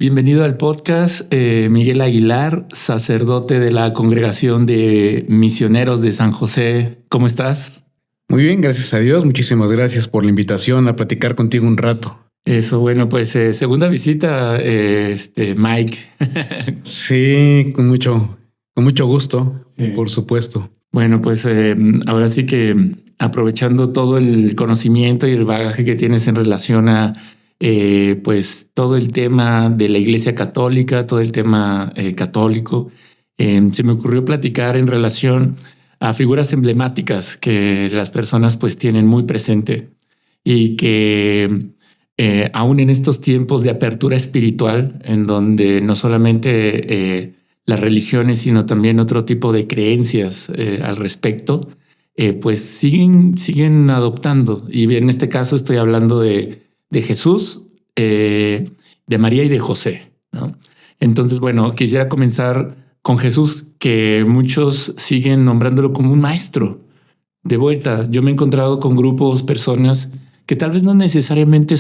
Bienvenido al podcast, Miguel Aguilar, sacerdote de la Congregación de Misioneros de San José. ¿Cómo estás? Muy bien, gracias a Dios. Muchísimas gracias por la invitación a platicar contigo un rato. Eso, bueno, pues segunda visita, Mike. Sí, con mucho gusto, Sí. por supuesto. Bueno, pues ahora sí que aprovechando todo el conocimiento y el bagaje que tienes en relación a pues todo el tema de la Iglesia Católica, todo el tema católico, se me ocurrió platicar en relación a figuras emblemáticas que las personas pues tienen muy presente y que aún en estos tiempos de apertura espiritual, en donde no solamente las religiones, sino también otro tipo de creencias al respecto, pues siguen adoptando. Y en este caso estoy hablando de Jesús, de María y de José, ¿no? Entonces, bueno, quisiera comenzar con Jesús, que muchos siguen nombrándolo como un maestro. De vuelta, yo me he encontrado con grupos, personas que tal vez no necesariamente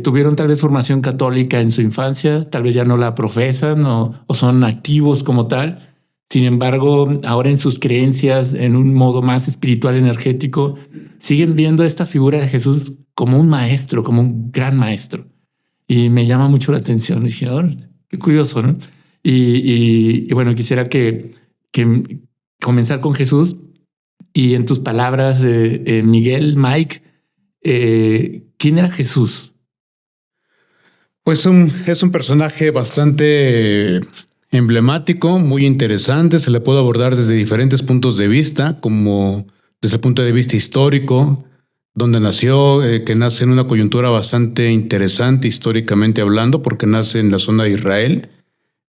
tuvieron tal vez formación católica en su infancia, tal vez ya no la profesan o son activos como tal. Sin embargo, ahora en sus creencias, en un modo más espiritual, energético, siguen viendo a esta figura de Jesús como un maestro, como un gran maestro. Y me llama mucho la atención. Dije, oh, qué curioso, ¿no? Y bueno, quisiera que comenzar con Jesús y en tus palabras, Miguel, Mike, ¿quién era Jesús? Pues es un personaje bastante emblemático, muy interesante. Se le puede abordar desde diferentes puntos de vista, como desde el punto de vista histórico, donde nació, que nace en una coyuntura bastante interesante históricamente hablando, porque nace en la zona de Israel,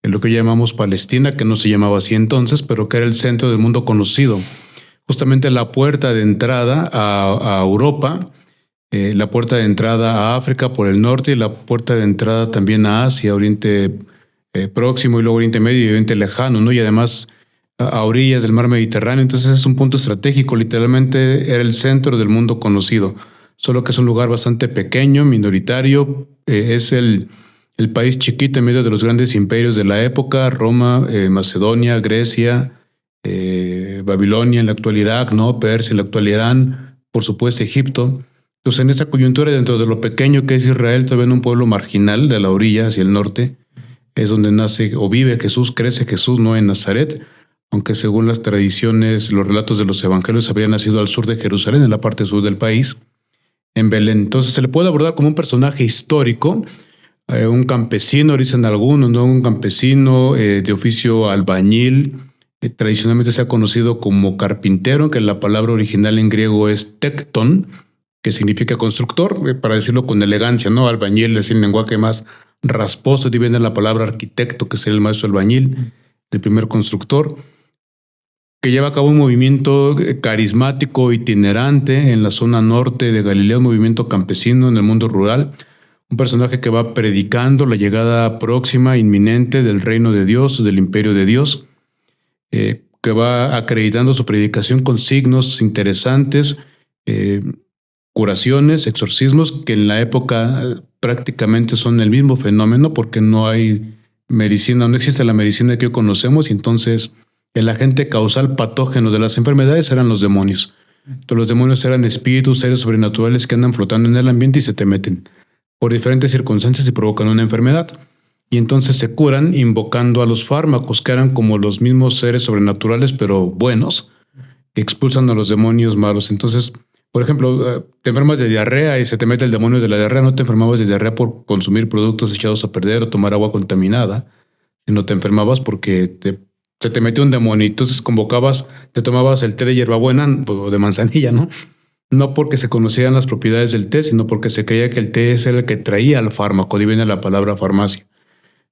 en lo que llamamos Palestina, que no se llamaba así entonces, pero que era el centro del mundo conocido. Justamente la puerta de entrada a Europa, la puerta de entrada a África por el norte y la puerta de entrada también a Asia, Oriente Próximo y luego Oriente Medio y Oriente Lejano, ¿no? Y además a orillas del mar Mediterráneo. Entonces es un punto estratégico, literalmente era el centro del mundo conocido, solo que es un lugar bastante pequeño, minoritario, es el país chiquito en medio de los grandes imperios de la época, Roma, Macedonia, Grecia, Babilonia, en la actual Irak, ¿no? Persia, en la actual Irán, por supuesto Egipto. Entonces en esa coyuntura, dentro de lo pequeño que es Israel, todavía en un pueblo marginal de la orilla hacia el norte, es donde nace o vive Jesús, crece Jesús, no en Nazaret, aunque según las tradiciones, los relatos de los evangelios, habría nacido al sur de Jerusalén, en la parte sur del país, en Belén. Entonces se le puede abordar como un personaje histórico, un campesino, dicen algunos, ¿no? Un campesino de oficio albañil. Tradicionalmente se ha conocido como carpintero, que la palabra original en griego es tekton, que significa constructor, para decirlo con elegancia, ¿no? Albañil es el lenguaje más rasposo, de ahí viene la palabra arquitecto, que sería el maestro albañil, el primer constructor, que lleva a cabo un movimiento carismático itinerante en la zona norte de Galilea, un movimiento campesino en el mundo rural, un personaje que va predicando la llegada próxima, inminente del reino de Dios, del imperio de Dios, que va acreditando su predicación con signos interesantes, curaciones, exorcismos, que en la época prácticamente son el mismo fenómeno porque no hay medicina, no existe la medicina que hoy conocemos, y entonces el agente causal patógeno de las enfermedades eran los demonios. Entonces, los demonios eran espíritus, seres sobrenaturales que andan flotando en el ambiente y se te meten por diferentes circunstancias y provocan una enfermedad. Y entonces se curan invocando a los fármacos, que eran como los mismos seres sobrenaturales, pero buenos, que expulsan a los demonios malos. Entonces, por ejemplo, te enfermas de diarrea y se te mete el demonio de la diarrea. No te enfermabas de diarrea por consumir productos echados a perder o tomar agua contaminada, sino te enfermabas porque se te metió un demonio. Entonces convocabas, te tomabas el té de hierbabuena o de manzanilla, ¿no? No porque se conocieran las propiedades del té, sino porque se creía que el té era el que traía el fármaco. De ahí viene la palabra farmacia.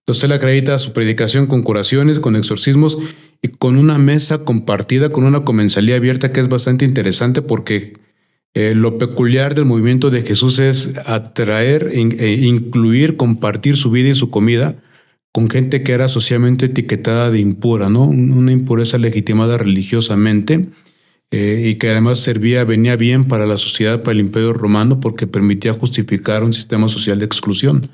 Entonces él acredita su predicación con curaciones, con exorcismos y con una mesa compartida, con una comensalía abierta, que es bastante interesante porque lo peculiar del movimiento de Jesús es atraer e incluir, compartir su vida y su comida con gente que era socialmente etiquetada de impura, ¿no? Una impureza legitimada religiosamente, y que además venía bien para la sociedad, para el Imperio Romano, porque permitía justificar un sistema social de exclusión.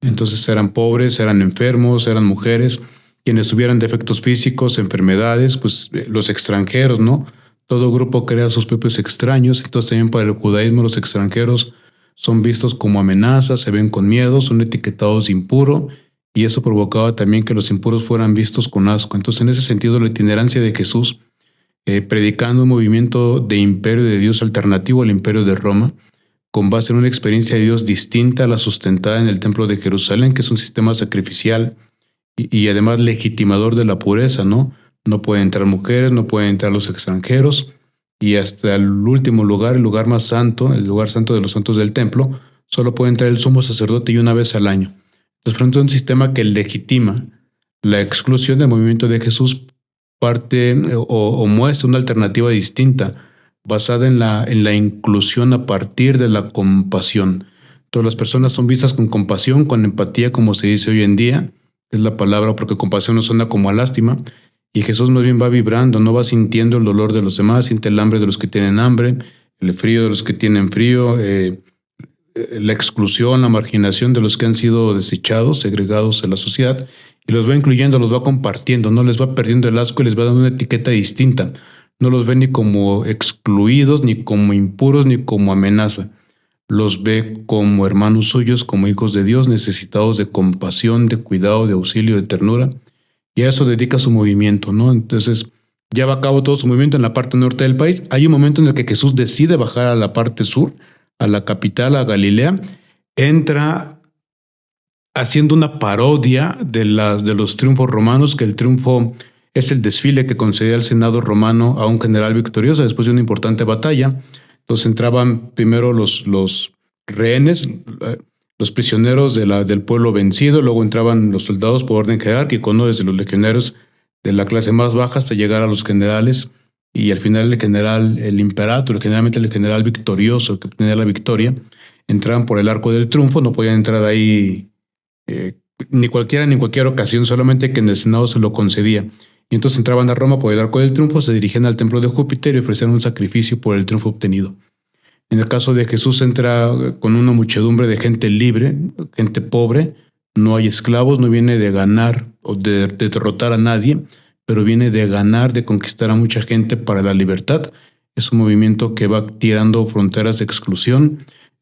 Entonces eran pobres, eran enfermos, eran mujeres, quienes tuvieran defectos físicos, enfermedades, pues los extranjeros, ¿no? Todo grupo crea sus propios extraños, entonces también para el judaísmo los extranjeros son vistos como amenazas, se ven con miedo, son etiquetados de impuro, y eso provocaba también que los impuros fueran vistos con asco. Entonces, en ese sentido, la itinerancia de Jesús, predicando un movimiento de imperio de Dios alternativo al imperio de Roma, con base en una experiencia de Dios distinta a la sustentada en el Templo de Jerusalén, que es un sistema sacrificial y además legitimador de la pureza, ¿no? No pueden entrar mujeres, no pueden entrar los extranjeros, y hasta el último lugar, el lugar más santo, el lugar santo de los santos del templo, solo puede entrar el sumo sacerdote y una vez al año. Entonces, frente a un sistema que legitima la exclusión del movimiento de Jesús, parte o muestra una alternativa distinta, basada en la inclusión a partir de la compasión. Todas las personas son vistas con compasión, con empatía, como se dice hoy en día, es la palabra, porque compasión no suena como a lástima, y Jesús más bien va vibrando, no va sintiendo el dolor de los demás, siente el hambre de los que tienen hambre, el frío de los que tienen frío, la exclusión, la marginación de los que han sido desechados, segregados en la sociedad, y los va incluyendo, los va compartiendo, no les va perdiendo el asco y les va dando una etiqueta distinta. No los ve ni como excluidos, ni como impuros, ni como amenaza. Los ve como hermanos suyos, como hijos de Dios, necesitados de compasión, de cuidado, de auxilio, de ternura. Y a eso dedica su movimiento, ¿no? Entonces, lleva a cabo todo su movimiento en la parte norte del país. Hay un momento en el que Jesús decide bajar a la parte sur, a la capital, a Galilea. Entra haciendo una parodia de los triunfos romanos, que el triunfo es el desfile que concedía el Senado romano a un general victorioso después de una importante batalla. Entonces entraban primero los rehenes, los prisioneros del pueblo vencido, luego entraban los soldados por orden jerárquico, ¿no? Desde los legionarios de la clase más baja hasta llegar a los generales, y al final el imperator, generalmente el general victorioso, el que obtenía la victoria, entraban por el arco del triunfo, no podían entrar ahí ni cualquiera ni en cualquier ocasión, solamente que en el Senado se lo concedía. Y entonces entraban a Roma por el arco del triunfo, se dirigían al templo de Júpiter y ofrecían un sacrificio por el triunfo obtenido. En el caso de Jesús entra con una muchedumbre de gente libre, gente pobre, no hay esclavos, no viene de ganar o de derrotar a nadie, pero viene de ganar, de conquistar a mucha gente para la libertad. Es un movimiento que va tirando fronteras de exclusión,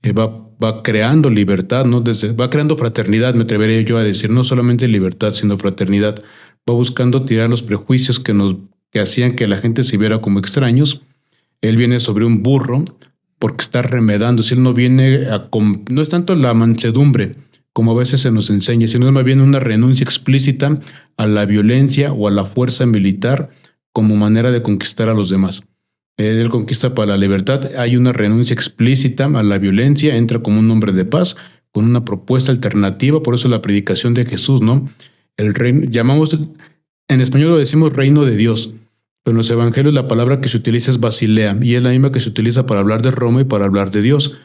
va creando libertad, ¿no? Va creando fraternidad, me atrevería yo a decir, no solamente libertad, sino fraternidad. Va buscando tirar los prejuicios que hacían que la gente se viera como extraños. Él viene sobre un burro porque está remedando. Si él no viene no es tanto la mansedumbre como a veces se nos enseña, sino es más bien una renuncia explícita a la violencia o a la fuerza militar como manera de conquistar a los demás. Él conquista para la libertad, hay una renuncia explícita a la violencia, entra como un hombre de paz con una propuesta alternativa, por eso la predicación de Jesús, ¿no? El reino, en español lo decimos reino de Dios, pero en los evangelios la palabra que se utiliza es basilea, y es la misma que se utiliza para hablar de Roma y para hablar de Dios.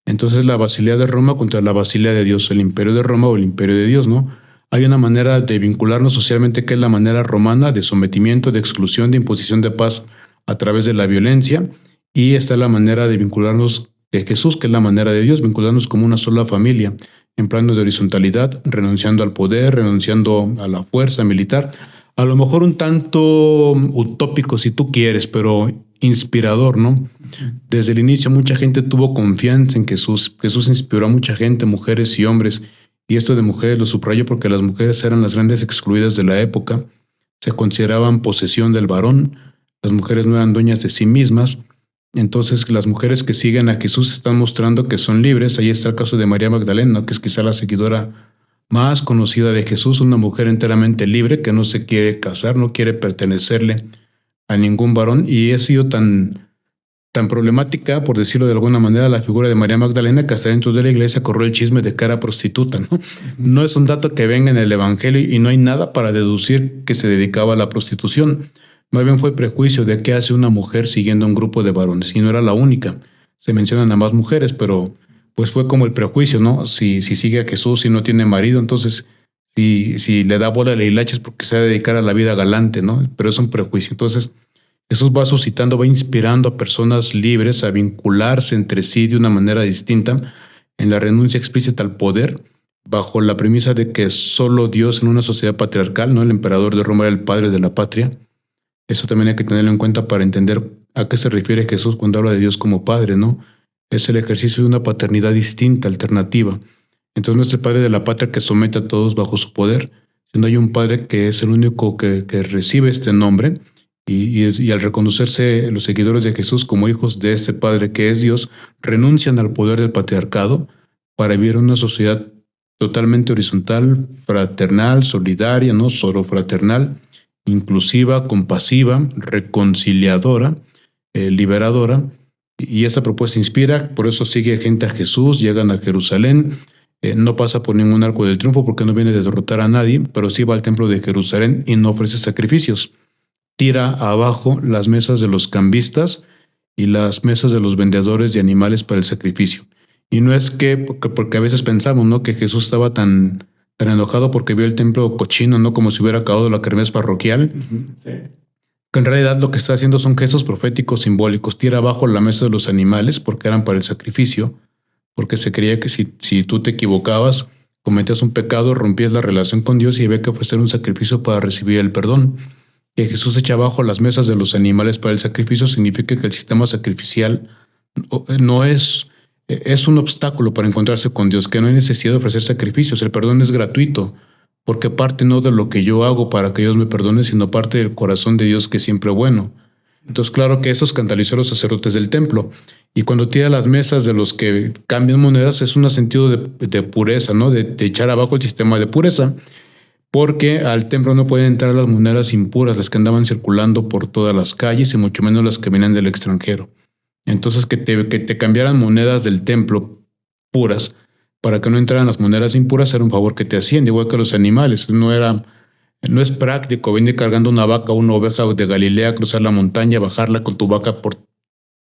Entonces la basilea de Roma contra la basilea de Dios, el imperio de Roma o el imperio de Dios, ¿no? Hay una manera de vincularnos socialmente que es la manera romana de sometimiento, de exclusión, de imposición de paz a través de la violencia, y está la manera de vincularnos de Jesús, que es la manera de Dios, vincularnos como una sola familia, en plano de horizontalidad, renunciando al poder, renunciando a la fuerza militar, a lo mejor un tanto utópico si tú quieres, pero inspirador, ¿no? Desde el inicio mucha gente tuvo confianza en Jesús. Jesús inspiró a mucha gente, mujeres y hombres, y esto de mujeres lo subrayo porque las mujeres eran las grandes excluidas de la época, se consideraban posesión del varón, las mujeres no eran dueñas de sí mismas. Entonces las mujeres que siguen a Jesús están mostrando que son libres. Ahí está el caso de María Magdalena, que es quizá la seguidora más conocida de Jesús, una mujer enteramente libre que no se quiere casar, no quiere pertenecerle a ningún varón, y ha sido tan problemática, por decirlo de alguna manera, la figura de María Magdalena, que hasta dentro de la iglesia corrió el chisme de que era prostituta, ¿no? No es un dato que venga en el evangelio y no hay nada para deducir que se dedicaba a la prostitución. Más bien fue prejuicio de qué hace una mujer siguiendo a un grupo de varones, y no era la única. Se mencionan a más mujeres, pero pues fue como el prejuicio, ¿no? Si sigue a Jesús y no tiene marido, entonces si le da bola a la hilacha es porque se va a dedicar a la vida galante, ¿no? Pero es un prejuicio. Entonces Jesús va suscitando, va inspirando a personas libres a vincularse entre sí de una manera distinta en la renuncia explícita al poder, bajo la premisa de que solo Dios en una sociedad patriarcal, ¿no? El emperador de Roma era el padre de la patria. Eso también hay que tenerlo en cuenta para entender a qué se refiere Jesús cuando habla de Dios como padre, ¿no? Es el ejercicio de una paternidad distinta, alternativa. Entonces no es el padre de la patria que somete a todos bajo su poder, sino hay un padre que es el único que recibe este nombre y al reconocerse los seguidores de Jesús como hijos de este padre que es Dios, renuncian al poder del patriarcado para vivir en una sociedad totalmente horizontal, fraternal, solidaria, ¿no? Sorofraternal, inclusiva, compasiva, reconciliadora, liberadora. Y esa propuesta inspira, por eso sigue gente a Jesús, llegan a Jerusalén, no pasa por ningún arco del triunfo porque no viene de derrotar a nadie, pero sí va al templo de Jerusalén y no ofrece sacrificios. Tira abajo las mesas de los cambistas y las mesas de los vendedores de animales para el sacrificio. Y no es porque a veces pensamos, ¿no?, que Jesús estaba tan enojado porque vio el templo cochino, ¿no?, como si hubiera acabado la kermés parroquial. Sí. Que en realidad lo que está haciendo son gestos proféticos simbólicos. Tira abajo la mesa de los animales porque eran para el sacrificio, porque se creía que si tú te equivocabas, cometías un pecado, rompías la relación con Dios y había que ofrecer un sacrificio para recibir el perdón. Que Jesús echa abajo las mesas de los animales para el sacrificio significa que el sistema sacrificial no es un obstáculo para encontrarse con Dios, que no hay necesidad de ofrecer sacrificios. El perdón es gratuito, porque parte no de lo que yo hago para que Dios me perdone, sino parte del corazón de Dios que es siempre bueno. Entonces, claro que eso escandalizó a los sacerdotes del templo. Y cuando tira las mesas de los que cambian monedas, es un sentido de pureza, ¿no? De echar abajo el sistema de pureza. Porque al templo no pueden entrar las monedas impuras, las que andaban circulando por todas las calles y mucho menos las que venían del extranjero. Entonces, que te cambiaran monedas del templo puras para que no entraran las monedas impuras era un favor que te hacían, igual que los animales. No es práctico venir cargando una vaca o una oveja de Galilea, cruzar la montaña, bajarla con tu vaca por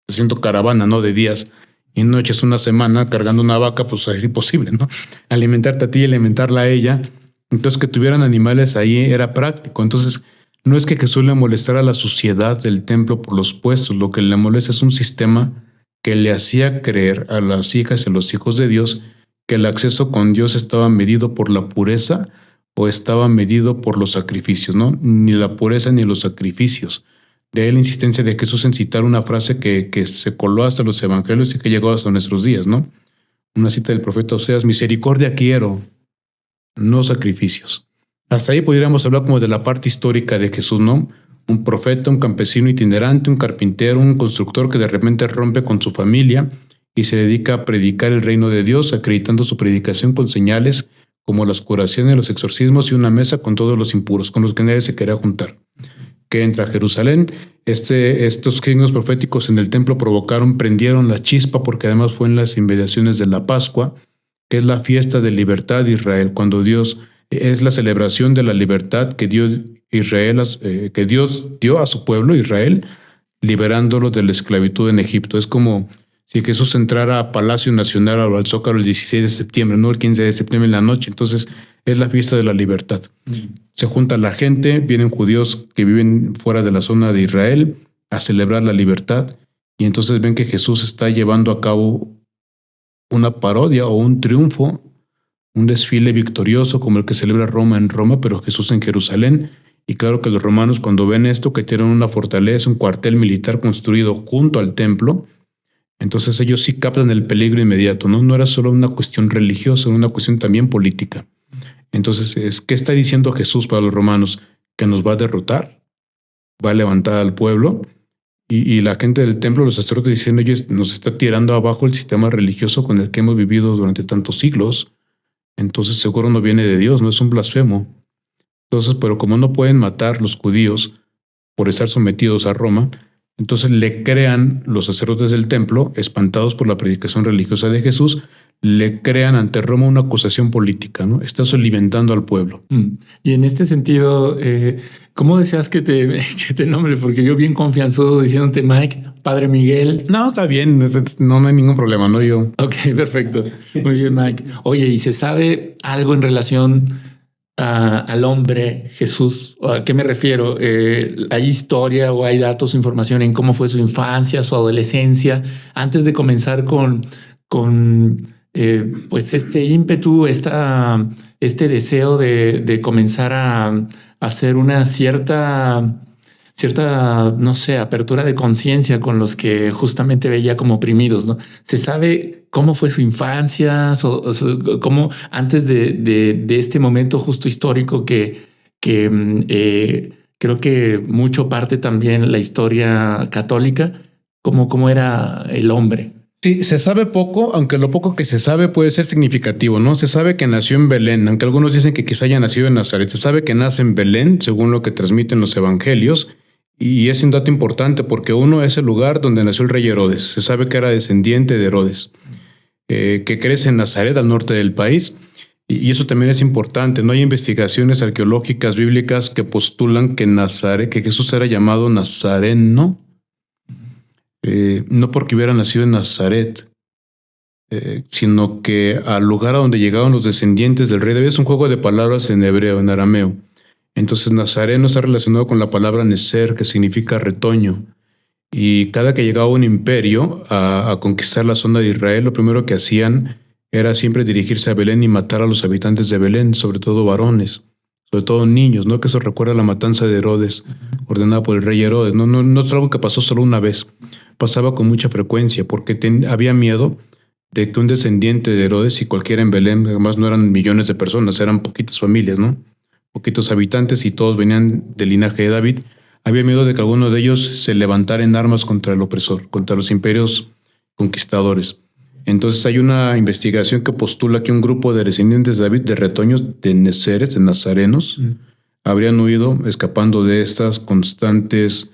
haciendo caravana, ¿no?, de días y noches, una semana cargando una vaca, pues es imposible, ¿no? Alimentarte a ti y alimentarla a ella. Entonces, que tuvieran animales ahí era práctico. Entonces, no es que Jesús le molestara a la suciedad del templo por los puestos, lo que le molesta es un sistema que le hacía creer a las hijas y a los hijos de Dios que el acceso con Dios estaba medido por la pureza o estaba medido por los sacrificios, ¿no? Ni la pureza ni los sacrificios. De ahí la insistencia de Jesús en citar una frase que se coló hasta los evangelios y que llegó hasta nuestros días, ¿no? Una cita del profeta Oseas: misericordia quiero, no sacrificios. Hasta ahí podríamos hablar como de la parte histórica de Jesús, ¿no? Un profeta, un campesino itinerante, un carpintero, un constructor que de repente rompe con su familia y se dedica a predicar el reino de Dios, acreditando su predicación con señales como las curaciones, los exorcismos y una mesa con todos los impuros, con los que nadie se quería juntar. Que entra a Jerusalén, estos signos proféticos en el templo prendieron la chispa, porque además fue en las inmediaciones de la Pascua, que es la fiesta de libertad de Israel, cuando Dios es la celebración de la libertad que Dios dio a su pueblo Israel, liberándolo de la esclavitud en Egipto. Es como si Jesús entrara a Palacio Nacional o al Zócalo el 16 de septiembre, no el 15 de septiembre en la noche. Entonces es la fiesta de la libertad. Se junta la gente, vienen judíos que viven fuera de la zona de Israel a celebrar la libertad, y entonces ven que Jesús está llevando a cabo una parodia o un triunfo, un desfile victorioso como el que celebra Roma en Roma, pero Jesús en Jerusalén. Y claro que los romanos, cuando ven esto, que tienen una fortaleza, un cuartel militar construido junto al templo, entonces ellos sí captan el peligro inmediato, ¿no? No era solo una cuestión religiosa, era una cuestión también política. Entonces, ¿qué está diciendo Jesús para los romanos? Que nos va a derrotar, va a levantar al pueblo, y la gente del templo, los sacerdotes, dicen: oye, nos está tirando abajo el sistema religioso con el que hemos vivido durante tantos siglos. Entonces seguro no viene de Dios, no es un blasfemo. Entonces, pero como no pueden matar los judíos por estar sometidos a Roma, entonces le crean los sacerdotes del templo, espantados por la predicación religiosa de Jesús, le crean ante Roma una acusación política, ¿no? Estás alimentando al pueblo. Y en este sentido, ¿cómo deseas que te nombre? Porque yo bien confianzudo diciéndote Mike, Padre Miguel. No, está bien, no hay ningún problema, ¿no? Yo. Ok, perfecto. Muy bien, Mike. Oye, ¿y se sabe algo en relación al hombre Jesús? ¿A qué me refiero? ¿Hay historia o hay datos, información en cómo fue su infancia, su adolescencia, antes de comenzar con pues este ímpetu, este deseo de comenzar a hacer una cierta, no sé, apertura de conciencia con los que justamente veía como oprimidos, ¿no? ¿Se sabe cómo fue su infancia, cómo antes de este momento justo histórico que creo que mucho parte también la historia católica, cómo era el hombre? Sí, se sabe poco, aunque lo poco que se sabe puede ser significativo, ¿no? Se sabe que nació en Belén, aunque algunos dicen que quizá haya nacido en Nazaret. Se sabe que nace en Belén, según lo que transmiten los evangelios, y es un dato importante porque uno es el lugar donde nació el rey Herodes. Se sabe que era descendiente de Herodes, que crece en Nazaret, al norte del país, y eso también es importante. No hay investigaciones arqueológicas bíblicas que postulan que que Jesús era llamado Nazareno. No porque hubiera nacido en Nazaret, sino que al lugar a donde llegaron los descendientes del rey David. Es un juego de palabras en hebreo, en arameo. Entonces Nazareno está relacionado con la palabra Nezer, que significa retoño. Y cada que llegaba un imperio a conquistar la zona de Israel, lo primero que hacían era siempre dirigirse a Belén y matar a los habitantes de Belén, sobre todo varones, sobre todo niños, ¿no? Que eso recuerda a la matanza de Herodes, ordenada por el rey Herodes. No es algo que pasó solo una vez. Pasaba con mucha frecuencia porque había miedo de que un descendiente de Herodes y cualquiera en Belén, además no eran millones de personas, eran poquitas familias, ¿no? Poquitos habitantes y todos venían del linaje de David. Había miedo de que alguno de ellos se levantara en armas contra el opresor, contra los imperios conquistadores. Entonces hay una investigación que postula que un grupo de descendientes de David, de retoños de Nezeres, de nazarenos, habrían huido escapando de estas constantes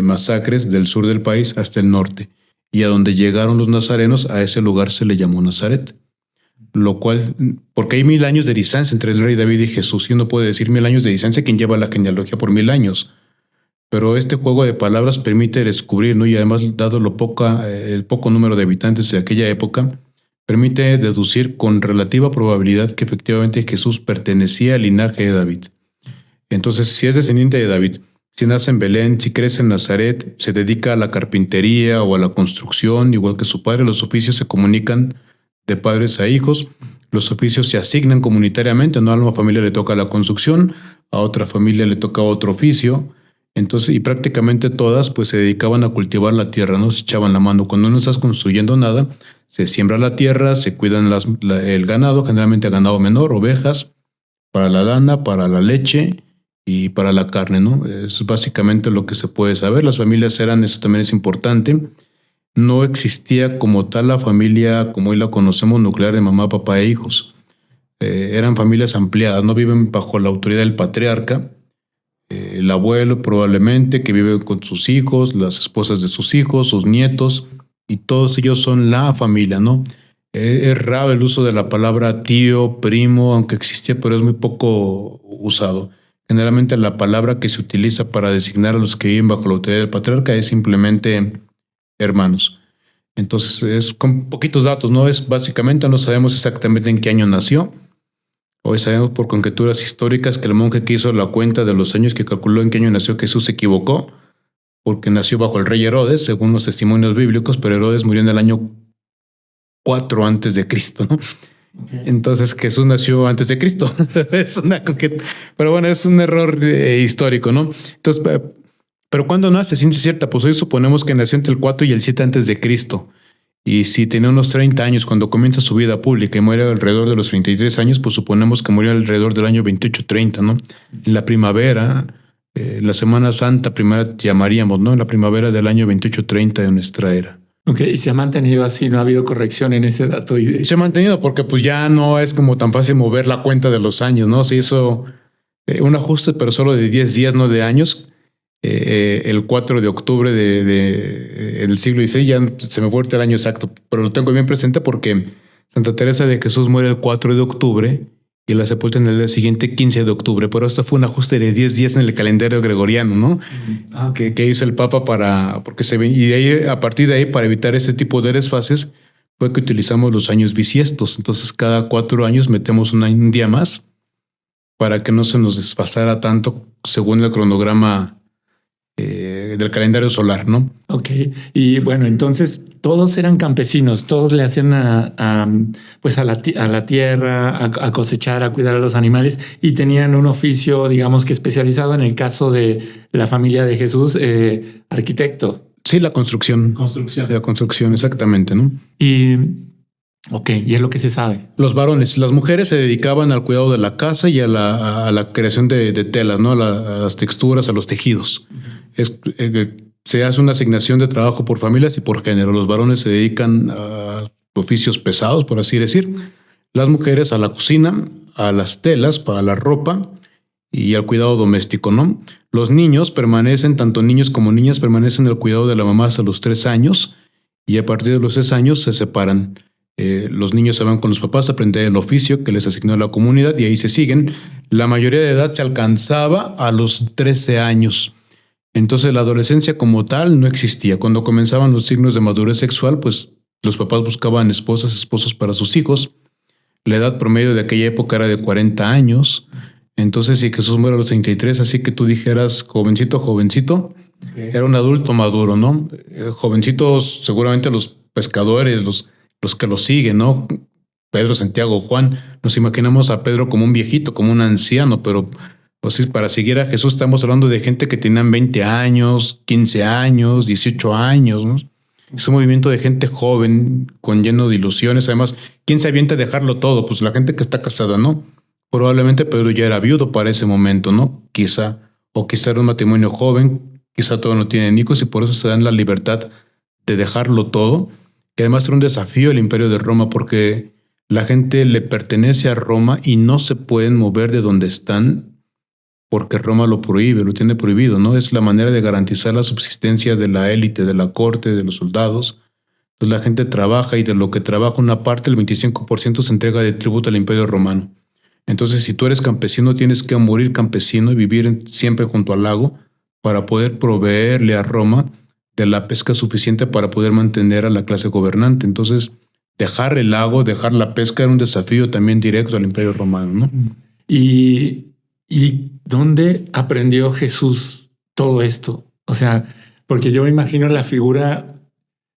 masacres del sur del país hasta el norte. Y a donde llegaron los nazarenos, a ese lugar se le llamó Nazaret. Lo cual, porque hay 1000 años de distancia entre el rey David y Jesús, y uno puede decir 1000 años de distancia quien lleva la genealogía por 1000 años. Pero este juego de palabras permite descubrir, ¿no? Y además, dado el poco número de habitantes de aquella época, permite deducir con relativa probabilidad que efectivamente Jesús pertenecía al linaje de David. Entonces, si es descendiente de David, si nace en Belén, si crece en Nazaret, se dedica a la carpintería o a la construcción, igual que su padre, los oficios se comunican de padres a hijos, los oficios se asignan comunitariamente, no a una familia le toca la construcción, a otra familia le toca otro oficio. Entonces, y prácticamente todas pues se dedicaban a cultivar la tierra, no se echaban la mano. Cuando no estás construyendo nada, se siembra la tierra, se cuidan el ganado, generalmente ganado menor, ovejas, para la lana, para la leche y para la carne, ¿no? Eso es básicamente lo que se puede saber. Las familias eso también es importante. No existía como tal la familia como hoy la conocemos, nuclear, de mamá, papá e hijos. Eran familias ampliadas, no viven bajo la autoridad del patriarca. El abuelo probablemente que vive con sus hijos, las esposas de sus hijos, sus nietos, y todos ellos son la familia, ¿no? Es raro el uso de la palabra tío, primo, aunque existía, pero es muy poco usado. Generalmente la palabra que se utiliza para designar a los que viven bajo la autoridad del patriarca es simplemente hermanos. Entonces es con poquitos datos, ¿no? Es básicamente no sabemos exactamente en qué año nació. Hoy sabemos por conjeturas históricas que el monje que hizo la cuenta de los años que calculó en qué año nació Jesús se equivocó, porque nació bajo el rey Herodes, según los testimonios bíblicos, pero Herodes murió en el año 4 antes de Cristo, ¿no? Okay. Entonces Jesús nació antes de Cristo. Pero bueno, es un error histórico, ¿no? Entonces, pero ¿cuándo nace? Ciencia cierta, pues hoy suponemos que nació entre el 4 y el 7 antes de Cristo. Y si tenía unos 30 años cuando comienza su vida pública y muere alrededor de los 33 años, pues suponemos que murió alrededor del año 28-30, ¿no? En la primavera, la Semana Santa primera llamaríamos, ¿no? En la primavera del año 28-30 de nuestra era. Ok, y se ha mantenido así, no ha habido corrección en ese dato. Se ha mantenido porque pues ya no es como tan fácil mover la cuenta de los años, ¿no? Se hizo un ajuste, pero solo de 10 días, no de años. El 4 de octubre del siglo XVI, ya se me fue el año exacto, pero lo tengo bien presente porque Santa Teresa de Jesús muere el 4 de octubre y la sepultan el día siguiente, 15 de octubre, pero esto fue un ajuste de 10 días en el calendario gregoriano, ¿no? Que hizo el Papa y de ahí, a partir de ahí, para evitar ese tipo de desfases, fue que utilizamos los años bisiestos. Entonces, cada 4 años metemos un día más para que no se nos desfasara tanto según el cronograma del calendario solar, ¿no? Ok. Y bueno, entonces todos eran campesinos, todos le hacían pues a la tierra, a cosechar, a cuidar a los animales y tenían un oficio, digamos que especializado en el caso de la familia de Jesús, arquitecto. Sí, la construcción. La construcción, exactamente, ¿no? Y ok, y es lo que se sabe. Los varones, las mujeres se dedicaban al cuidado de la casa y a la creación de telas, ¿no? A las texturas, a los tejidos. Se hace una asignación de trabajo por familias y por género. Los varones se dedican a oficios pesados, por así decir. Las mujeres a la cocina, a las telas, para la ropa y al cuidado doméstico, ¿no? Los niños permanecen, tanto niños como niñas, permanecen al cuidado de la mamá hasta los 3 años y a partir de los 6 años se separan. Los niños se van con los papás a aprender el oficio que les asignó la comunidad y ahí se siguen. La mayoría de edad se alcanzaba a los 13 años. Entonces la adolescencia como tal no existía. Cuando comenzaban los signos de madurez sexual, pues los papás buscaban esposos para sus hijos. La edad promedio de aquella época era de 40 años. Entonces, si Jesús muere a los 33, así que tú dijeras jovencito, okay, era un adulto maduro, ¿no? Jovencitos, seguramente los pescadores, los que lo siguen, ¿no? Pedro, Santiago, Juan. Nos imaginamos a Pedro como un viejito, como un anciano, pero pues, para seguir a Jesús estamos hablando de gente que tenían 20 años, 15 años, 18 años, ¿no? Es un movimiento de gente joven, lleno de ilusiones. Además, ¿quién se avienta a dejarlo todo? Pues la gente que está casada, ¿no? Probablemente Pedro ya era viudo para ese momento, ¿no? Quizá era un matrimonio joven, quizá todavía no tienen hijos y por eso se dan la libertad de dejarlo todo, que además era un desafío el Imperio de Roma porque la gente le pertenece a Roma y no se pueden mover de donde están porque Roma lo prohíbe, lo tiene prohibido, ¿no? Es la manera de garantizar la subsistencia de la élite, de la corte, de los soldados. Entonces la gente trabaja y de lo que trabaja una parte, el 25% se entrega de tributo al Imperio Romano. Entonces, si tú eres campesino, tienes que morir campesino y vivir siempre junto al lago para poder proveerle a Roma de la pesca suficiente para poder mantener a la clase gobernante. Entonces, dejar el lago, dejar la pesca era un desafío también directo al Imperio Romano, ¿no? ¿Y dónde aprendió Jesús todo esto? O sea, porque yo me imagino la figura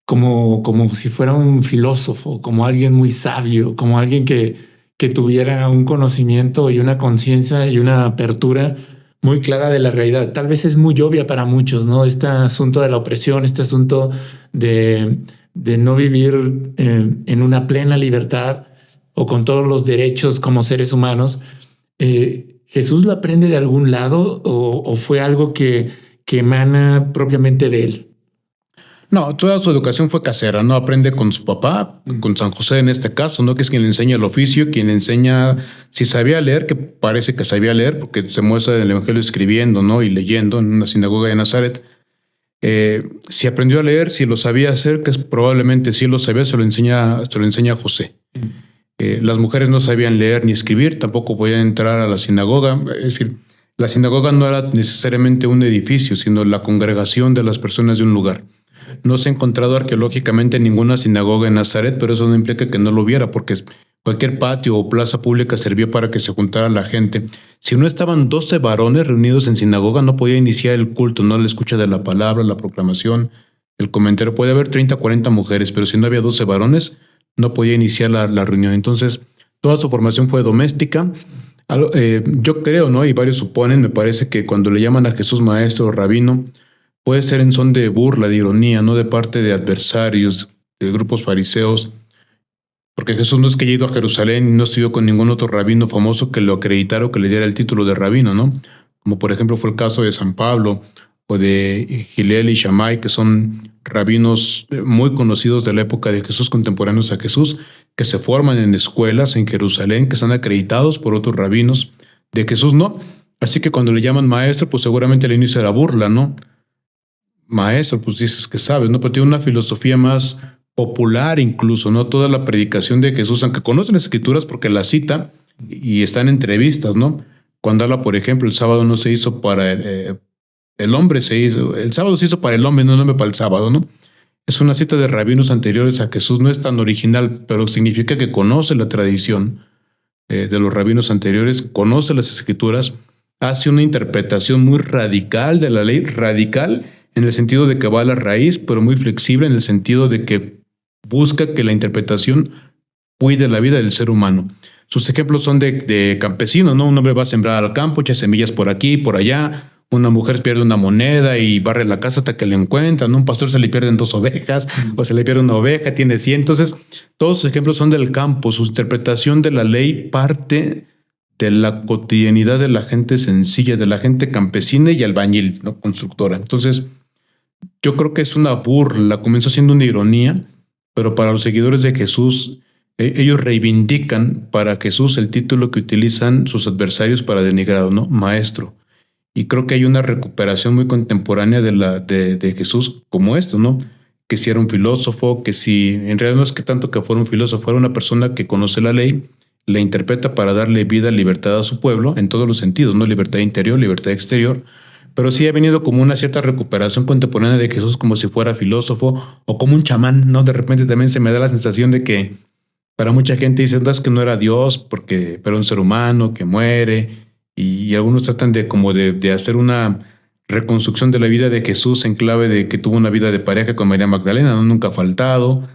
como si fuera un filósofo, como alguien muy sabio, como alguien que tuviera un conocimiento y una conciencia y una apertura muy clara de la realidad. Tal vez es muy obvia para muchos, ¿no? Este asunto de la opresión, este asunto de no vivir en una plena libertad o con todos los derechos como seres humanos. ¿Jesús lo aprende de algún lado o fue algo que emana propiamente de él? No, toda su educación fue casera, ¿no? Aprende con su papá, con San José en este caso, ¿no? Que es quien le enseña el oficio, quien le enseña, si sabía leer, que parece que sabía leer, porque se muestra en el Evangelio escribiendo, ¿no? Y leyendo en una sinagoga de Nazaret. Si aprendió a leer, si lo sabía hacer, que probablemente sí lo sabía, se lo enseña a José. Las mujeres no sabían leer ni escribir, tampoco podían entrar a la sinagoga. Es decir, la sinagoga no era necesariamente un edificio, sino la congregación de las personas de un lugar. No se ha encontrado arqueológicamente ninguna sinagoga en Nazaret, pero eso no implica que no lo hubiera, porque cualquier patio o plaza pública servía para que se juntara la gente. Si no estaban 12 varones reunidos en sinagoga, no podía iniciar el culto, no la escucha de la palabra, la proclamación, el comentario. Puede haber 30, 40 mujeres, pero si no había 12 varones, no podía iniciar la reunión. Entonces, toda su formación fue doméstica. Yo creo, ¿no? Y varios suponen, me parece que cuando le llaman a Jesús maestro o rabino, puede ser en son de burla, de ironía, no de parte de adversarios, de grupos fariseos, porque Jesús no es que haya ido a Jerusalén y no estudió con ningún otro rabino famoso que lo acreditara o que le diera el título de rabino, ¿no? Como por ejemplo fue el caso de San Pablo o de Hillel y Shammai, que son rabinos muy conocidos de la época de Jesús, contemporáneos a Jesús, que se forman en escuelas en Jerusalén, que están acreditados por otros rabinos. De Jesús no. Así que cuando le llaman maestro, pues seguramente el inicio era burla, ¿no? Maestro, pues dices que sabes, ¿no? Pero tiene una filosofía más popular incluso, ¿no? Toda la predicación de Jesús, aunque conocen las escrituras porque la cita y está en entrevistas, ¿no? Cuando habla, por ejemplo, el sábado no se hizo para el hombre, el sábado se hizo para el hombre, no el hombre para el sábado, ¿no? Es una cita de rabinos anteriores a Jesús, no es tan original, pero significa que conoce la tradición de los rabinos anteriores, conoce las escrituras, hace una interpretación muy radical de la ley, radical, en el sentido de que va a la raíz, pero muy flexible en el sentido de que busca que la interpretación cuide la vida del ser humano. Sus ejemplos son de campesinos, ¿no? Un hombre va a sembrar al campo, echa semillas por aquí, por allá. Una mujer pierde una moneda y barre la casa hasta que la encuentran. Un pastor se le pierden 2 ovejas o se le pierde una oveja, tiene 100. Entonces, todos sus ejemplos son del campo. Su interpretación de la ley parte de la cotidianidad de la gente sencilla, de la gente campesina y albañil, ¿no? Constructora. Entonces, yo creo que es una burla, comenzó siendo una ironía, pero para los seguidores de Jesús, ellos reivindican para Jesús el título que utilizan sus adversarios para denigrar, ¿no? Maestro. Y creo que hay una recuperación muy contemporánea de Jesús como esto, ¿no? Que si era un filósofo, que si en realidad no es que tanto que fuera un filósofo, era una persona que conoce la ley, la interpreta para darle vida, libertad a su pueblo en todos los sentidos, ¿no? Libertad interior, libertad exterior. Pero sí ha venido como una cierta recuperación contemporánea de Jesús como si fuera filósofo o como un chamán, ¿no? De repente también se me da la sensación de que para mucha gente dicen, no, es que no era Dios, pero era un ser humano que muere, y algunos tratan de hacer una reconstrucción de la vida de Jesús en clave de que tuvo una vida de pareja con María Magdalena, ¿no? Nunca ha faltado.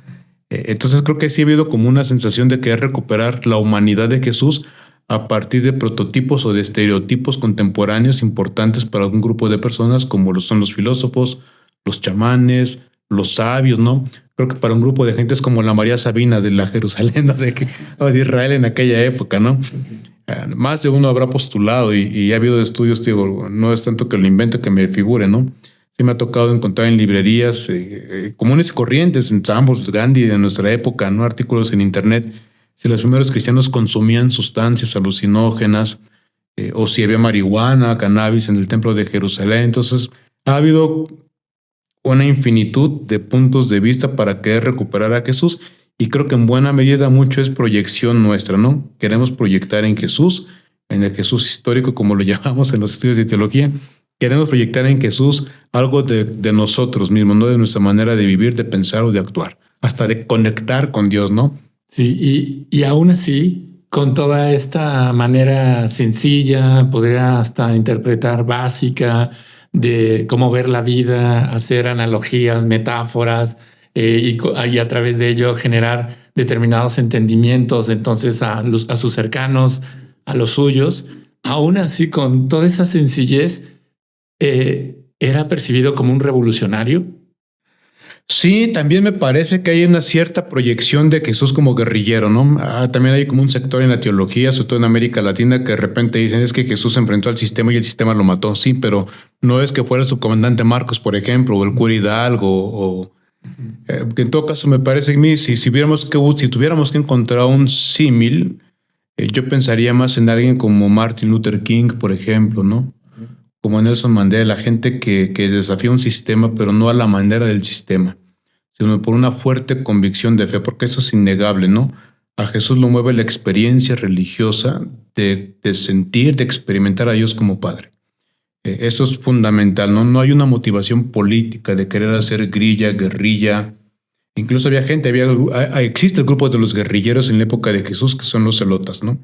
Entonces creo que sí ha habido como una sensación de querer recuperar la humanidad de Jesús a partir de prototipos o de estereotipos contemporáneos importantes para algún grupo de personas, como lo son los filósofos, los chamanes, los sabios, ¿no? Creo que para un grupo de gente es como la María Sabina de la Jerusalén, ¿no? de Israel en aquella época, ¿no? Más de uno habrá postulado y ha habido estudios, digo, no es tanto que lo invente, que me figure, ¿no? Sí me ha tocado encontrar en librerías comunes y corrientes, en Sambors, Gandhi de nuestra época, ¿no? Artículos en internet, si los primeros cristianos consumían sustancias alucinógenas o si había marihuana, cannabis en el templo de Jerusalén. Entonces ha habido una infinitud de puntos de vista para querer recuperar a Jesús, y creo que en buena medida mucho es proyección nuestra, ¿no? Queremos proyectar en Jesús, en el Jesús histórico, como lo llamamos en los estudios de teología. Queremos proyectar en Jesús algo de nosotros mismos, no de nuestra manera de vivir, de pensar o de actuar, hasta de conectar con Dios, ¿no? Sí, y aún así, con toda esta manera sencilla, podría hasta interpretar básica de cómo ver la vida, hacer analogías, metáforas, y a través de ello generar determinados entendimientos entonces a sus cercanos, a los suyos. Aún así, con toda esa sencillez, era percibido como un revolucionario. Sí, también me parece que hay una cierta proyección de Jesús como guerrillero, ¿no? También hay como un sector en la teología, sobre todo en América Latina, que de repente dicen es que Jesús se enfrentó al sistema y el sistema lo mató. Sí, pero no es que fuera el subcomandante Marcos, por ejemplo, o el cura Hidalgo, en todo caso me parece a mí, si tuviéramos que encontrar un símil, yo pensaría más en alguien como Martin Luther King, por ejemplo, ¿no? Como Nelson Mandela, gente que desafía un sistema, pero no a la manera del sistema, sino por una fuerte convicción de fe, porque eso es innegable, ¿no? A Jesús lo mueve la experiencia religiosa de sentir, de experimentar a Dios como Padre. Eso es fundamental, ¿no? No hay una motivación política de querer hacer guerrilla. Incluso había gente, existe el grupo de los guerrilleros en la época de Jesús, que son los celotas, ¿no?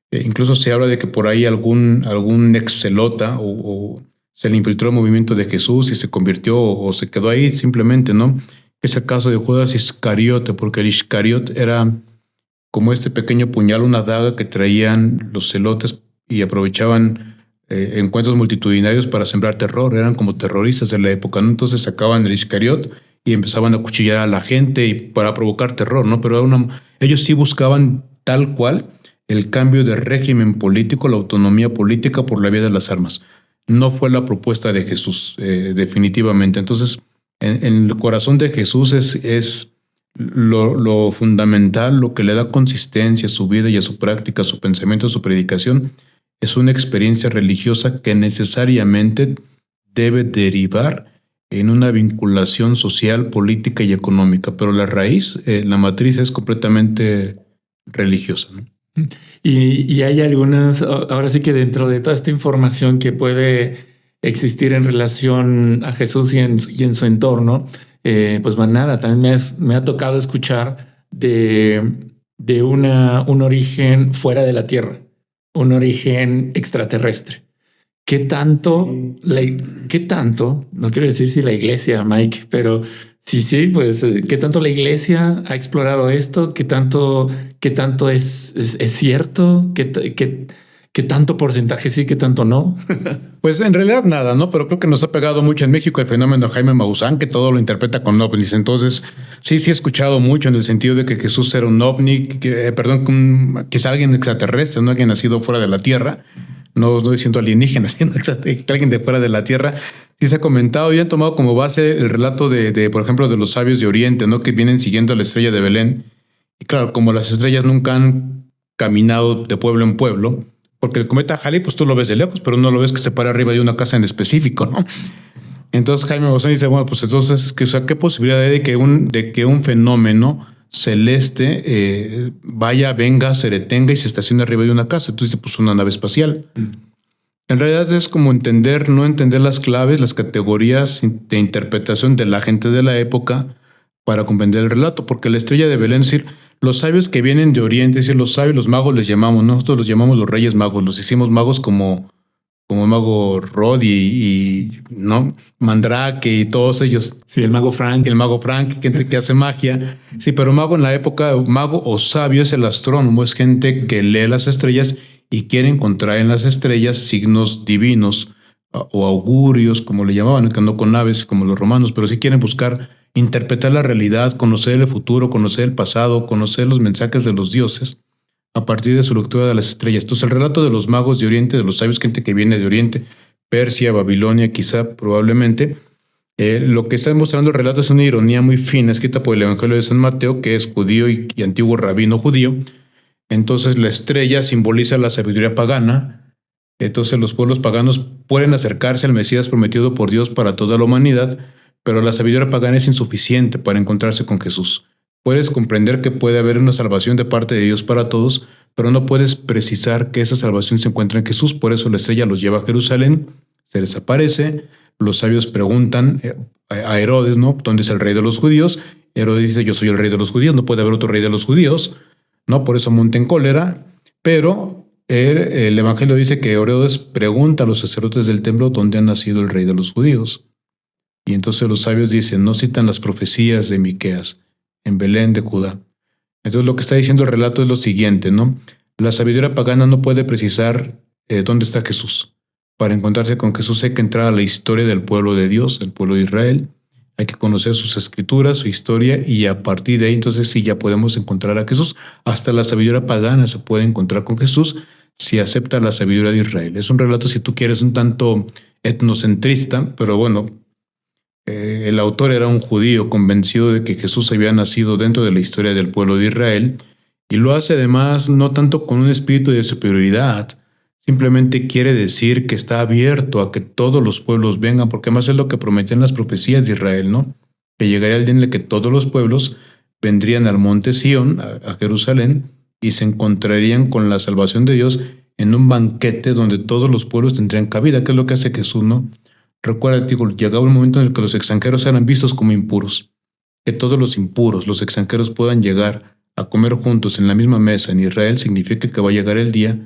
Incluso se habla de que por ahí algún ex celota o se le infiltró el movimiento de Jesús y se convirtió o se quedó ahí simplemente, ¿no? Es el caso de Judas Iscariote, porque el Iscariot era como este pequeño puñal, una daga que traían los celotes y aprovechaban encuentros multitudinarios para sembrar terror. Eran como terroristas de la época, ¿no? Entonces sacaban el Iscariot y empezaban a cuchillar a la gente y para provocar terror, ¿no? Pero ellos sí buscaban tal cual el cambio de régimen político, la autonomía política por la vía de las armas. No fue la propuesta de Jesús, definitivamente. Entonces, en el corazón de Jesús es lo fundamental, lo que le da consistencia a su vida y a su práctica, a su pensamiento, a su predicación, es una experiencia religiosa que necesariamente debe derivar en una vinculación social, política y económica. Pero la raíz, la matriz es completamente religiosa, ¿no? Y hay algunas, ahora sí que dentro de toda esta información que puede existir en relación a Jesús y en su entorno, pues nada, también me ha tocado escuchar de un origen fuera de la Tierra, un origen extraterrestre, ¿qué tanto, no quiero decir si la iglesia, Mike, pero sí, pues, qué tanto la iglesia ha explorado esto? Qué tanto es cierto? ¿Qué tanto porcentaje sí, qué tanto no? Pues en realidad nada, ¿no? Pero creo que nos ha pegado mucho en México el fenómeno de Jaime Maussan, que todo lo interpreta con ovnis. Entonces, sí he escuchado mucho en el sentido de que Jesús era un ovni, quizá alguien extraterrestre, no alguien nacido fuera de la Tierra. No estoy diciendo alienígena, sino que alguien de fuera de la Tierra. Sí se ha comentado y han tomado como base el relato por ejemplo, de los sabios de Oriente, ¿no? Que vienen siguiendo a la estrella de Belén. Y claro, como las estrellas nunca han caminado de pueblo en pueblo, porque el cometa Halley, pues tú lo ves de lejos, pero no lo ves que se para arriba de una casa en específico, ¿no? Entonces Jaime Maussan dice, bueno, pues entonces, ¿qué posibilidad hay de que un fenómeno celeste venga, se detenga y se estacione arriba de una casa? Entonces, pues una nave espacial. En realidad es como no entender las claves, las categorías de interpretación de la gente de la época para comprender el relato, porque la estrella de Belén, es decir, los sabios que vienen de Oriente, es decir, los sabios, los magos les llamamos, nosotros los llamamos los reyes magos, los hicimos magos como el mago Rod y ¿no? Mandrake y todos ellos. Sí, el mago Frank. El mago Frank, gente que hace magia. Sí, pero mago en la época, mago o sabio es el astrónomo, es gente que lee las estrellas y quiere encontrar en las estrellas signos divinos o augurios, como le llamaban, que no con naves como los romanos, pero sí quieren buscar interpretar la realidad, conocer el futuro, conocer el pasado, conocer los mensajes de los dioses a partir de su lectura de las estrellas. Entonces, el relato de los magos de Oriente, de los sabios, gente que viene de Oriente, Persia, Babilonia, quizá, probablemente, lo que está mostrando el relato es una ironía muy fina, escrita por el Evangelio de San Mateo, que es judío y antiguo rabino judío. Entonces, la estrella simboliza la sabiduría pagana. Entonces, los pueblos paganos pueden acercarse al Mesías prometido por Dios para toda la humanidad, pero la sabiduría pagana es insuficiente para encontrarse con Jesús. Puedes comprender que puede haber una salvación de parte de Dios para todos, pero no puedes precisar que esa salvación se encuentra en Jesús. Por eso la estrella los lleva a Jerusalén, se les aparece, los sabios preguntan a Herodes, ¿no? ¿Dónde es el rey de los judíos? Herodes dice, yo soy el rey de los judíos, no puede haber otro rey de los judíos, ¿no? Por eso monta en cólera, pero el Evangelio dice que Herodes pregunta a los sacerdotes del templo dónde ha nacido el rey de los judíos. Y entonces los sabios dicen, no citan las profecías de Miqueas, en Belén de Judá. Entonces lo que está diciendo el relato es lo siguiente, ¿no? La sabiduría pagana no puede precisar dónde está Jesús. Para encontrarse con Jesús hay que entrar a la historia del pueblo de Dios, el pueblo de Israel. Hay que conocer sus escrituras, su historia, y a partir de ahí entonces sí ya podemos encontrar a Jesús. Hasta la sabiduría pagana se puede encontrar con Jesús si acepta la sabiduría de Israel. Es un relato, si tú quieres, un tanto etnocentrista, pero bueno, el autor era un judío convencido de que Jesús había nacido dentro de la historia del pueblo de Israel, y lo hace además no tanto con un espíritu de superioridad, simplemente quiere decir que está abierto a que todos los pueblos vengan, porque además es lo que prometían las profecías de Israel, ¿no? Que llegaría el día en el que todos los pueblos vendrían al monte Sión, a Jerusalén, y se encontrarían con la salvación de Dios en un banquete donde todos los pueblos tendrían cabida, que es lo que hace Jesús, ¿no? Recuerda, digo, llegaba un momento en el que los extranjeros eran vistos como impuros, que todos los impuros, los extranjeros puedan llegar a comer juntos en la misma mesa en Israel, significa que va a llegar el día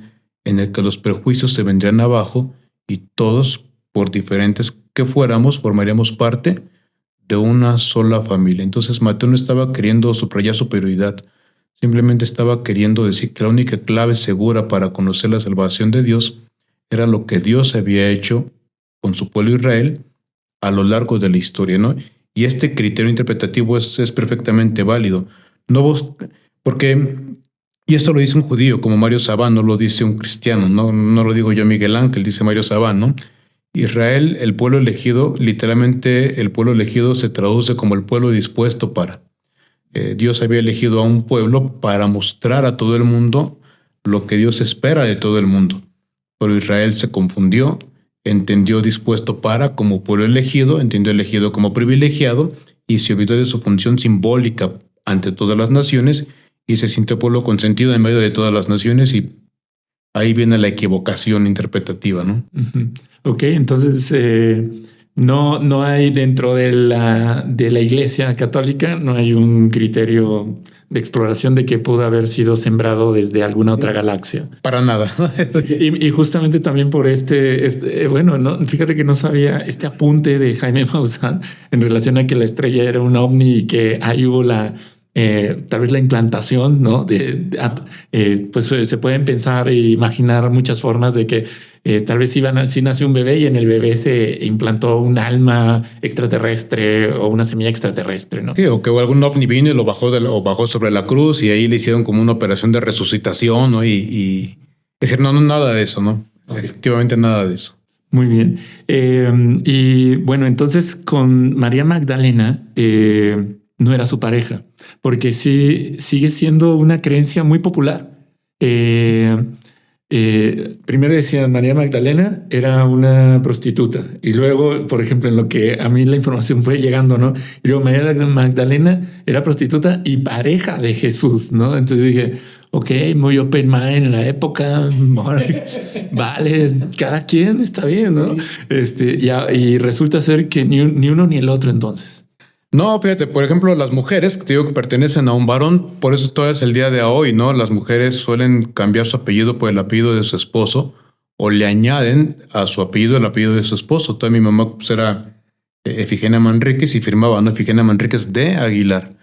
en el que los prejuicios se vendrían abajo y todos, por diferentes que fuéramos, formaríamos parte de una sola familia. Entonces Mateo no estaba queriendo subrayar superioridad, simplemente estaba queriendo decir que la única clave segura para conocer la salvación de Dios era lo que Dios había hecho con su pueblo Israel a lo largo de la historia, ¿no? Y este criterio interpretativo es perfectamente válido. Y esto lo dice un judío como Mario Sabán, no lo dice un cristiano, no lo digo yo Miguel Ángel, dice Mario Sabán, ¿no? Israel, el pueblo elegido, literalmente el pueblo elegido se traduce como el pueblo dispuesto para. Dios había elegido a un pueblo para mostrar a todo el mundo lo que Dios espera de todo el mundo. Pero Israel se confundió, entendió dispuesto para como pueblo elegido, entendió elegido como privilegiado y se olvidó de su función simbólica ante todas las naciones y se sintió pueblo consentido en medio de todas las naciones, y ahí viene la equivocación interpretativa, ¿no? Uh-huh. Ok, entonces no hay dentro de la Iglesia Católica, no hay un criterio de exploración de que pudo haber sido sembrado desde alguna otra galaxia. Para nada. Y justamente también por bueno, no, fíjate que no sabía este apunte de Jaime Maussan en relación a que la estrella era un ovni y que ahí hubo tal vez la implantación, ¿no? Pues se pueden pensar e imaginar muchas formas de que tal vez sí nació un bebé y en el bebé se implantó un alma extraterrestre o una semilla extraterrestre, ¿no? Sí, o que algún ovni vino y lo bajó o bajó sobre la cruz y ahí le hicieron como una operación de resucitación, ¿no? Es decir, no, nada de eso, ¿no? Okay. Efectivamente nada de eso. Muy bien. Y bueno, entonces con María Magdalena no era su pareja, porque sí sigue siendo una creencia muy popular. Primero decían María Magdalena era una prostituta y luego, por ejemplo, en lo que a mí la información fue llegando, ¿no? Y luego María Magdalena era prostituta y pareja de Jesús, ¿no? Entonces dije, ok, muy open mind en la época, vale, cada quien está bien, ¿no? Y resulta ser que ni uno ni el otro entonces. No, fíjate, por ejemplo, las mujeres que te digo que pertenecen a un varón, por eso todavía es el día de hoy, ¿no? Las mujeres suelen cambiar su apellido por el apellido de su esposo o le añaden a su apellido el apellido de su esposo. Toda mi mamá pues, era Efigenia Manríquez y firmaba, ¿no? Efigenia Manríquez de Aguilar.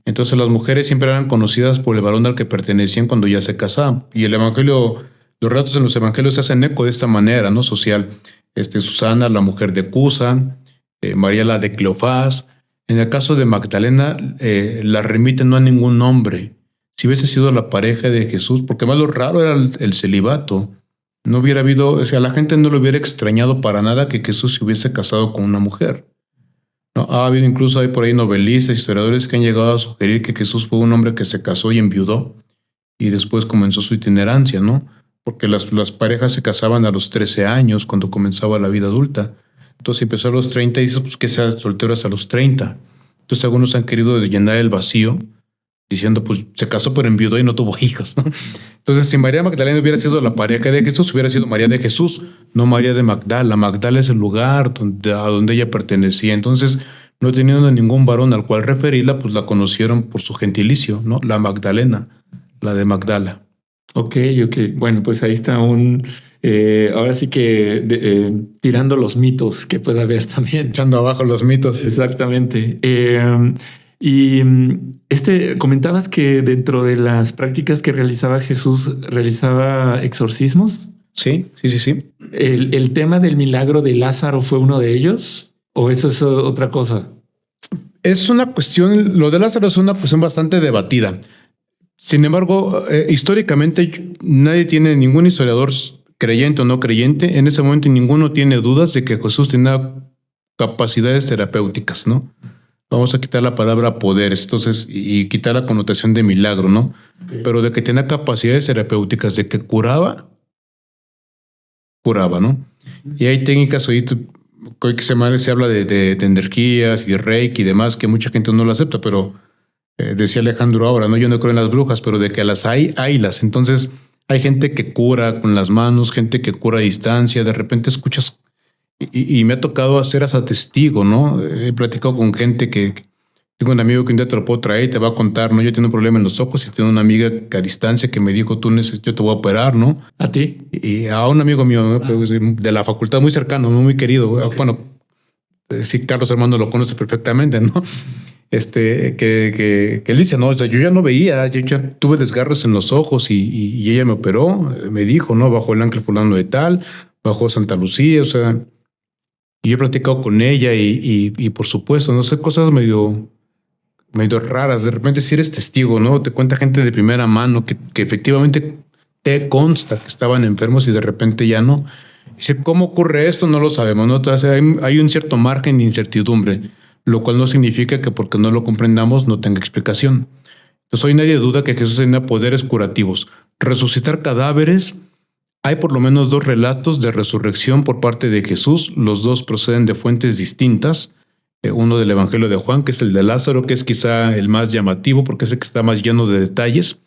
Entonces las mujeres siempre eran conocidas por el varón al que pertenecían cuando ya se casaban. Y el evangelio, los relatos en los evangelios se hacen eco de esta manera, ¿no? Social. Susana, la mujer de Cusa, María la de Cleofás. En el caso de Magdalena, la remiten no a ningún nombre. Si hubiese sido la pareja de Jesús, porque más lo raro era el celibato. No hubiera habido, o sea, la gente no le hubiera extrañado para nada que Jesús se hubiese casado con una mujer. ¿No? Ha habido incluso hay por ahí novelistas, historiadores que han llegado a sugerir que Jesús fue un hombre que se casó y enviudó y después comenzó su itinerancia, ¿no? Porque las parejas se casaban a los 13 años cuando comenzaba la vida adulta. Entonces empezó a los 30 y dice pues, que sea soltero hasta los 30. Entonces algunos han querido llenar el vacío diciendo pues se casó pero enviudó y no tuvo hijos, ¿no? Entonces si María Magdalena hubiera sido la pareja de Jesús, hubiera sido María de Jesús, no María de Magdala. Magdala es el lugar a donde ella pertenecía. Entonces no teniendo ningún varón al cual referirla, pues la conocieron por su gentilicio, ¿no? La Magdalena, la de Magdala. Ok. Bueno, pues ahí está ahora sí que tirando los mitos que pueda haber también. Echando abajo los mitos. Exactamente. Comentabas que dentro de las prácticas que realizaba Jesús, realizaba exorcismos. Sí. ¿El tema del milagro de Lázaro fue uno de ellos o eso es otra cosa? Es una cuestión, lo de Lázaro es una cuestión bastante debatida. Sin embargo, históricamente nadie tiene, ningún historiador creyente o no creyente, en ese momento ninguno tiene dudas de que Jesús tenía capacidades terapéuticas, ¿no? Vamos a quitar la palabra poderes, entonces, y quitar la connotación de milagro, ¿no? Okay. Pero de que tenía capacidades terapéuticas, de que curaba, ¿no? Y hay técnicas, hoy que se habla de energías y de reiki y demás, que mucha gente no lo acepta, pero decía Alejandro ahora, ¿no? Yo no creo en las brujas, pero de que las haylas. Entonces, hay gente que cura con las manos, gente que cura a distancia, de repente escuchas y me ha tocado hacer hasta testigo, ¿no? He platicado con gente que tengo un amigo que un día te lo puedo traer y te va a contar, ¿no? Yo tengo un problema en los ojos y tengo una amiga que a distancia que me dijo, yo te voy a operar, ¿no? ¿A ti? Y a un amigo mío, ¿no? Pues, de la facultad, muy cercano, muy querido. Okay. Bueno, sí, Carlos Hermano lo conoce perfectamente, ¿no? Que él dice, no, o sea, yo ya no veía, yo ya tuve desgarros en los ojos y ella me operó, me dijo, ¿no? Bajo el ángel fulano de tal, bajo Santa Lucía, o sea, y yo he platicado con ella y por supuesto, no sé, cosas medio raras. De repente si eres testigo, ¿no? Te cuenta gente de primera mano que efectivamente te consta que estaban enfermos y de repente ya no. Y ¿cómo ocurre esto? No lo sabemos, ¿no? Entonces hay un cierto margen de incertidumbre, lo cual no significa que porque no lo comprendamos no tenga explicación. Entonces hoy nadie duda que Jesús tenía poderes curativos. Resucitar cadáveres, hay por lo menos 2 relatos de resurrección por parte de Jesús. Los 2 proceden de fuentes distintas. Uno del Evangelio de Juan, que es el de Lázaro, que es quizá el más llamativo porque es el que está más lleno de detalles.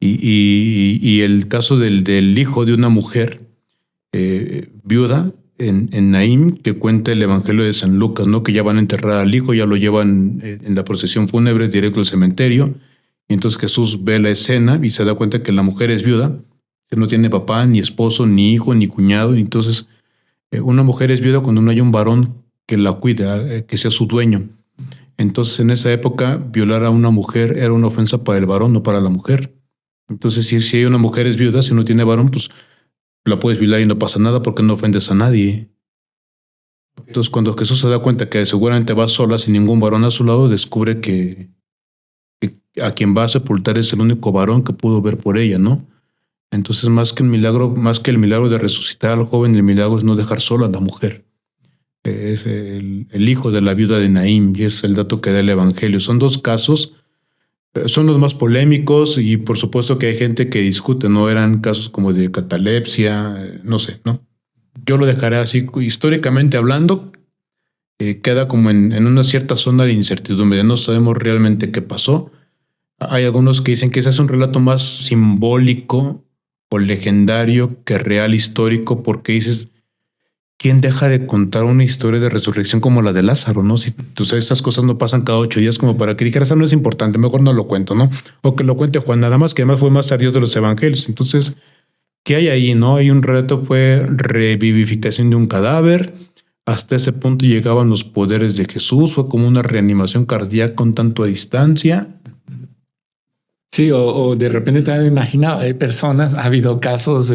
Y el caso del hijo de una mujer viuda en Naín, que cuenta el Evangelio de San Lucas, ¿no? Que ya van a enterrar al hijo, ya lo llevan en la procesión fúnebre directo al cementerio Y entonces Jesús ve la escena y se da cuenta que la mujer es viuda, que no tiene papá, ni esposo, ni hijo, ni cuñado. Y entonces una mujer es viuda cuando no hay un varón que la cuide, que sea su dueño. Entonces en esa época violar a una mujer era una ofensa para el varón, no para la mujer. Entonces si hay una mujer es viuda, si no tiene varón, pues la puedes violar y no pasa nada porque no ofendes a nadie. Entonces cuando Jesús se da cuenta que seguramente va sola sin ningún varón a su lado, descubre que a quien va a sepultar es el único varón que pudo ver por ella, ¿no? Entonces más que el milagro de resucitar al joven, el milagro es no dejar sola a la mujer. Es el hijo de la viuda de Naín, y es el dato que da el Evangelio. Son dos casos, son los más polémicos, y por supuesto que hay gente que discute, ¿no? Eran casos como de catalepsia, no sé, ¿no? Yo lo dejaré así, históricamente hablando, queda como en una cierta zona de incertidumbre, no sabemos realmente qué pasó. Hay algunos que dicen que ese es un relato más simbólico o legendario que real histórico, porque dices, ¿quién deja de contar una historia de resurrección como la de Lázaro, no? Si tú sabes, esas cosas no pasan cada 8 días como para que dijeras, no es importante, mejor no lo cuento, ¿no? O que lo cuente Juan, nada más, que además fue más tardío de los evangelios. Entonces, ¿qué hay ahí, no? Hay un relato, fue revivificación de un cadáver. Hasta ese punto llegaban los poderes de Jesús, fue como una reanimación cardíaca con tanto a distancia. Sí, o de repente te has imaginado, hay personas, ha habido casos,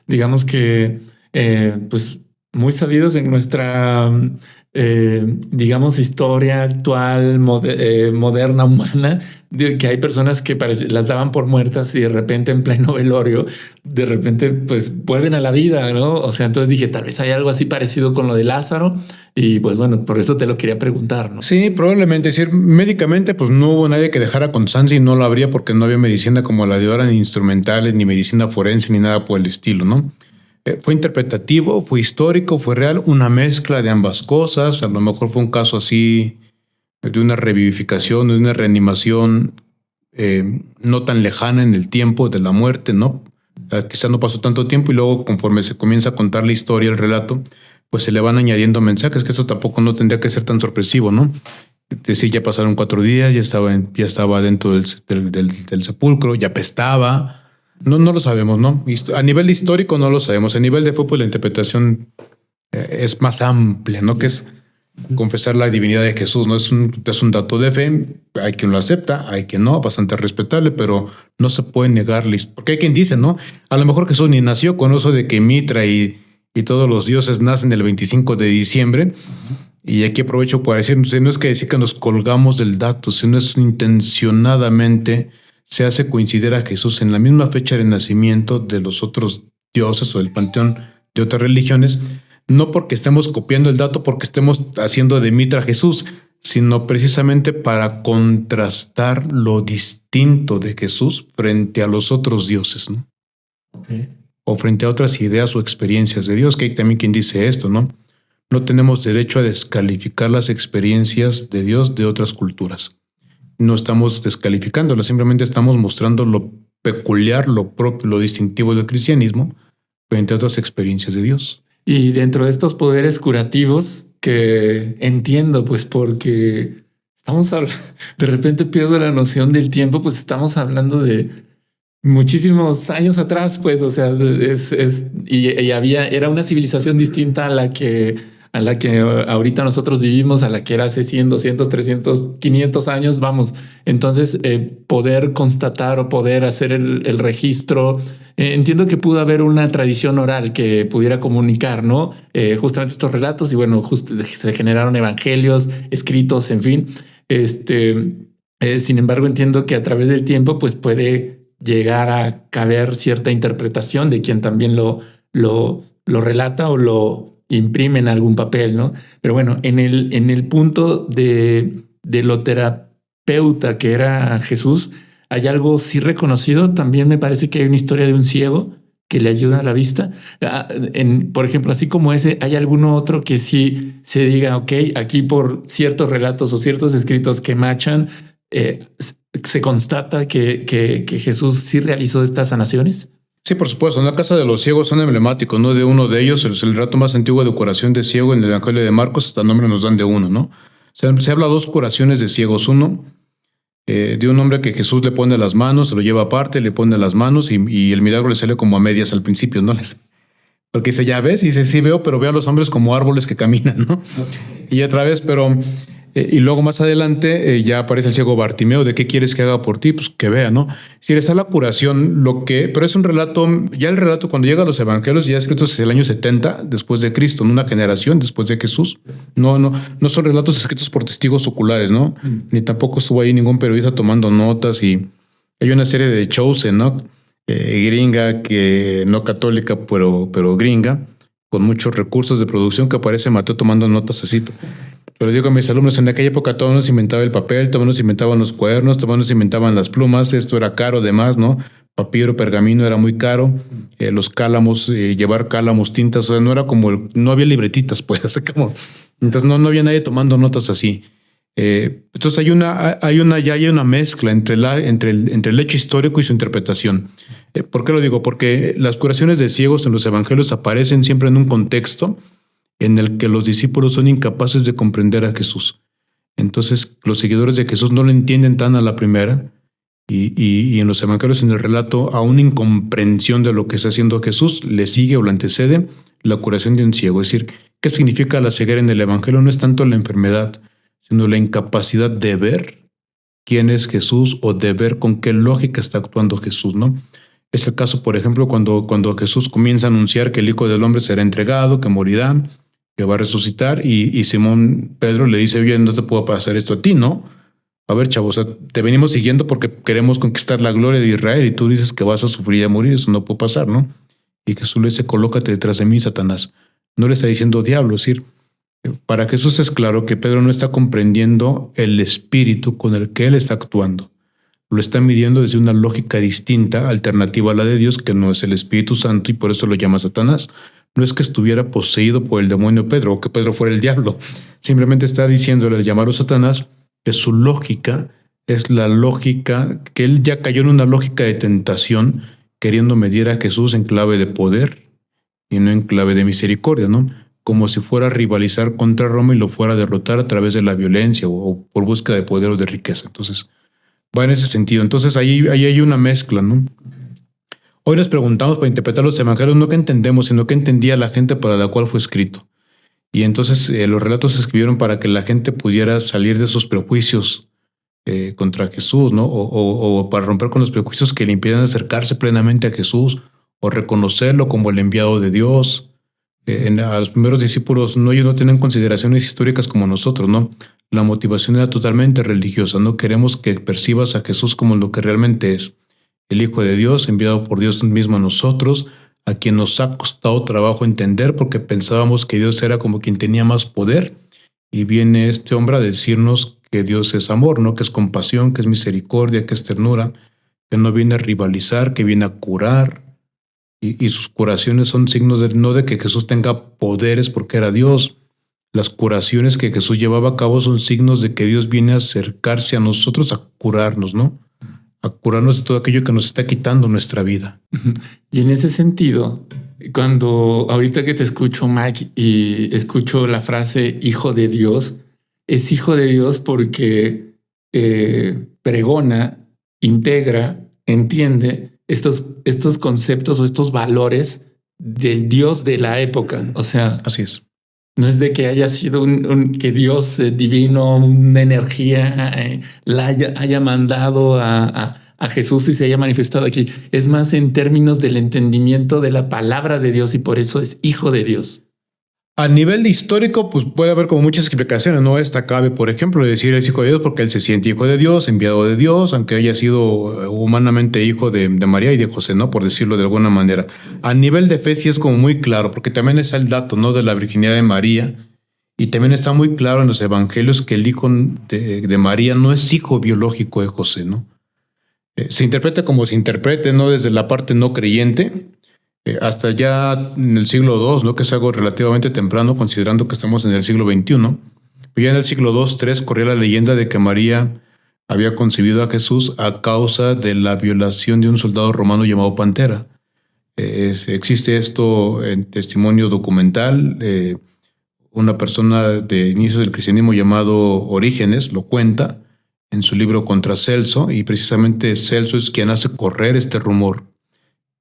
digamos que, pues muy sabidos en nuestra, digamos, historia actual, moderna, humana, de que hay personas que las daban por muertas y de repente en pleno velorio, de repente pues vuelven a la vida, ¿no? O sea, entonces dije, tal vez hay algo así parecido con lo de Lázaro y pues bueno, por eso te lo quería preguntar, ¿no? Sí, probablemente. Es decir, médicamente pues no hubo nadie que dejara constancia y no lo habría porque no había medicina como la de ahora, ni instrumentales, ni medicina forense, ni nada por el estilo, ¿no? Fue interpretativo, fue histórico, fue real, una mezcla de ambas cosas. A lo mejor fue un caso así de una revivificación, de una reanimación no tan lejana en el tiempo de la muerte, ¿no? Quizá no pasó tanto tiempo y luego conforme se comienza a contar la historia, el relato, pues se le van añadiendo mensajes, que eso tampoco no tendría que ser tan sorpresivo, ¿no? Decir, ya pasaron 4 días, ya estaba dentro del sepulcro, ya apestaba. No lo sabemos, ¿no? A nivel histórico no lo sabemos. A nivel de fútbol la interpretación es más amplia, ¿no? Que es confesar la divinidad de Jesús, ¿no? Es un dato de fe. Hay quien lo acepta, hay quien no, bastante respetable, pero no se puede negar. Porque hay quien dice, ¿no? A lo mejor Jesús ni nació con eso de que Mitra y todos los dioses nacen el 25 de diciembre. Y aquí aprovecho para decir, no es que decir que nos colgamos del dato, sino es intencionadamente se hace coincidir a Jesús en la misma fecha de nacimiento de los otros dioses o del panteón de otras religiones, no porque estemos copiando el dato, porque estemos haciendo de Mitra Jesús, sino precisamente para contrastar lo distinto de Jesús frente a los otros dioses, ¿no? Okay. O frente a otras ideas o experiencias de Dios, que hay también quien dice esto, ¿no? No tenemos derecho a descalificar las experiencias de Dios de otras culturas. No estamos descalificándolas, simplemente estamos mostrando lo peculiar, lo propio, lo distintivo del cristianismo frente a otras experiencias de Dios. Y dentro de estos poderes curativos que entiendo, pues porque estamos hablando, de repente pierdo la noción del tiempo, pues estamos hablando de muchísimos años atrás, pues, o sea, era una civilización distinta a la que ahorita nosotros vivimos, a la que era hace 100, 200, 300, 500 años, vamos. Entonces, poder constatar o poder hacer el registro, entiendo que pudo haber una tradición oral que pudiera comunicar, ¿no? Justamente estos relatos y bueno, justo se generaron evangelios, escritos, en fin. Sin embargo, entiendo que a través del tiempo, pues puede llegar a caber cierta interpretación de quien también lo relata o lo imprime en algún papel, ¿no? Pero bueno, en el punto de lo terapeuta que era Jesús, hay algo sí reconocido. También me parece que hay una historia de un ciego que le ayuda a la vista. Por ejemplo, así como ese, ¿hay alguno otro que sí se diga, ok, aquí por ciertos relatos o ciertos escritos que machan, se constata que Jesús sí realizó estas sanaciones? Sí, por supuesto. En la casa de los ciegos son emblemáticos, ¿no? De uno de ellos, el relato más antiguo de curación de ciego en el Evangelio de Marcos, hasta nombre nos dan de uno, ¿no? Se habla 2 curaciones de ciegos. Uno, de un hombre que Jesús le pone las manos, se lo lleva aparte, le pone las manos y el milagro le sale como a medias al principio, ¿no? Porque dice, ya ves, y dice, sí veo, pero veo a los hombres como árboles que caminan, ¿no? Okay. Y otra vez, pero... y luego más adelante ya aparece el ciego Bartimeo, ¿de qué quieres que haga por ti? Pues que vea, ¿no? Si está la curación, pero es un relato, ya el relato cuando llega a los evangelios ya escritos en el año 70 después de Cristo, en una generación después de Jesús. No son relatos escritos por testigos oculares, ¿no? Ni tampoco estuvo ahí ningún periodista tomando notas y hay una serie de Chosen, ¿no? Gringa, que no católica, pero gringa, con muchos recursos de producción que aparece Mateo tomando notas así. Pero digo a mis alumnos, en aquella época todo nos inventaba el papel, todo nos inventaban los cuadernos, todo nos inventaban las plumas, esto era caro además, ¿no? Papiro, pergamino era muy caro, los cálamos, llevar cálamos, tintas, o sea, no era como, no había libretitas, pues, entonces no había nadie tomando notas así. Entonces hay una mezcla entre el hecho histórico y su interpretación. ¿Por qué lo digo? Porque las curaciones de ciegos en los evangelios aparecen siempre en un contexto en el que los discípulos son incapaces de comprender a Jesús. Entonces, los seguidores de Jesús no lo entienden tan a la primera y en los evangelios, en el relato, a una incomprensión de lo que está haciendo Jesús, le sigue o le antecede la curación de un ciego. Es decir, ¿qué significa la ceguera en el evangelio? No es tanto la enfermedad, sino la incapacidad de ver quién es Jesús o de ver con qué lógica está actuando Jesús, ¿no? Es el caso, por ejemplo, cuando Jesús comienza a anunciar que el Hijo del Hombre será entregado, que morirá, que va a resucitar, y Simón Pedro le dice, oye, no te puedo pasar esto a ti, ¿no? A ver, chavo, o sea, te venimos siguiendo porque queremos conquistar la gloria de Israel y tú dices que vas a sufrir y a morir, eso no puede pasar, ¿no? Y Jesús le dice, colócate detrás de mí, Satanás. No le está diciendo diablo, es decir, para Jesús es claro que Pedro no está comprendiendo el espíritu con el que él está actuando. Lo está midiendo desde una lógica distinta, alternativa a la de Dios, que no es el Espíritu Santo, y por eso lo llama Satanás. No es que estuviera poseído por el demonio Pedro o que Pedro fuera el diablo. Simplemente está diciéndole al llamarlo Satanás que su lógica es la lógica, que él ya cayó en una lógica de tentación, queriendo medir a Jesús en clave de poder y no en clave de misericordia, ¿no? Como si fuera a rivalizar contra Roma y lo fuera a derrotar a través de la violencia o por búsqueda de poder o de riqueza. Entonces, va en ese sentido. Entonces, ahí hay una mezcla, ¿no? Hoy nos preguntamos para interpretar los evangelios no que entendemos, sino que entendía la gente para la cual fue escrito. Y entonces los relatos se escribieron para que la gente pudiera salir de esos prejuicios contra Jesús, ¿no? O para romper con los prejuicios que le impiden acercarse plenamente a Jesús o reconocerlo como el enviado de Dios. A los primeros discípulos ellos no tienen consideraciones históricas como nosotros, ¿no? La motivación era totalmente religiosa. No queremos que percibas a Jesús como lo que realmente es, el Hijo de Dios, enviado por Dios mismo a nosotros, a quien nos ha costado trabajo entender porque pensábamos que Dios era como quien tenía más poder. Y viene este hombre a decirnos que Dios es amor, ¿no? Que es compasión, que es misericordia, que es ternura, que no viene a rivalizar, que viene a curar. Y sus curaciones son signos no de que Jesús tenga poderes porque era Dios. Las curaciones que Jesús llevaba a cabo son signos de que Dios viene a acercarse a nosotros a curarnos, ¿no? A curarnos de todo aquello que nos está quitando nuestra vida. Y en ese sentido, cuando ahorita que te escucho, Mike, y escucho la frase hijo de Dios, es hijo de Dios porque pregona, integra, entiende estos conceptos o estos valores del Dios de la época. O sea, así es. No es de que haya sido que Dios divino, una energía, la haya mandado a Jesús y se haya manifestado aquí. Es más en términos del entendimiento de la palabra de Dios y por eso es hijo de Dios. A nivel de histórico, pues puede haber como muchas explicaciones, ¿no? Esta cabe, por ejemplo, decir es hijo de Dios porque él se siente hijo de Dios, enviado de Dios, aunque haya sido humanamente hijo de María y de José, ¿no? Por decirlo de alguna manera. A nivel de fe sí es como muy claro, porque también está el dato, ¿no? De la virginidad de María. Y también está muy claro en los evangelios que el hijo de María no es hijo biológico de José, ¿no? Se interpreta como se interprete, ¿no? Desde la parte no creyente, hasta ya en el siglo II, ¿no? Que es algo relativamente temprano, considerando que estamos en el siglo XXI. Pero ya en el siglo II, III, corría la leyenda de que María había concebido a Jesús a causa de la violación de un soldado romano llamado Pantera. Existe esto en testimonio documental. Una persona de inicios del cristianismo llamado Orígenes lo cuenta en su libro Contra Celso, y precisamente Celso es quien hace correr este rumor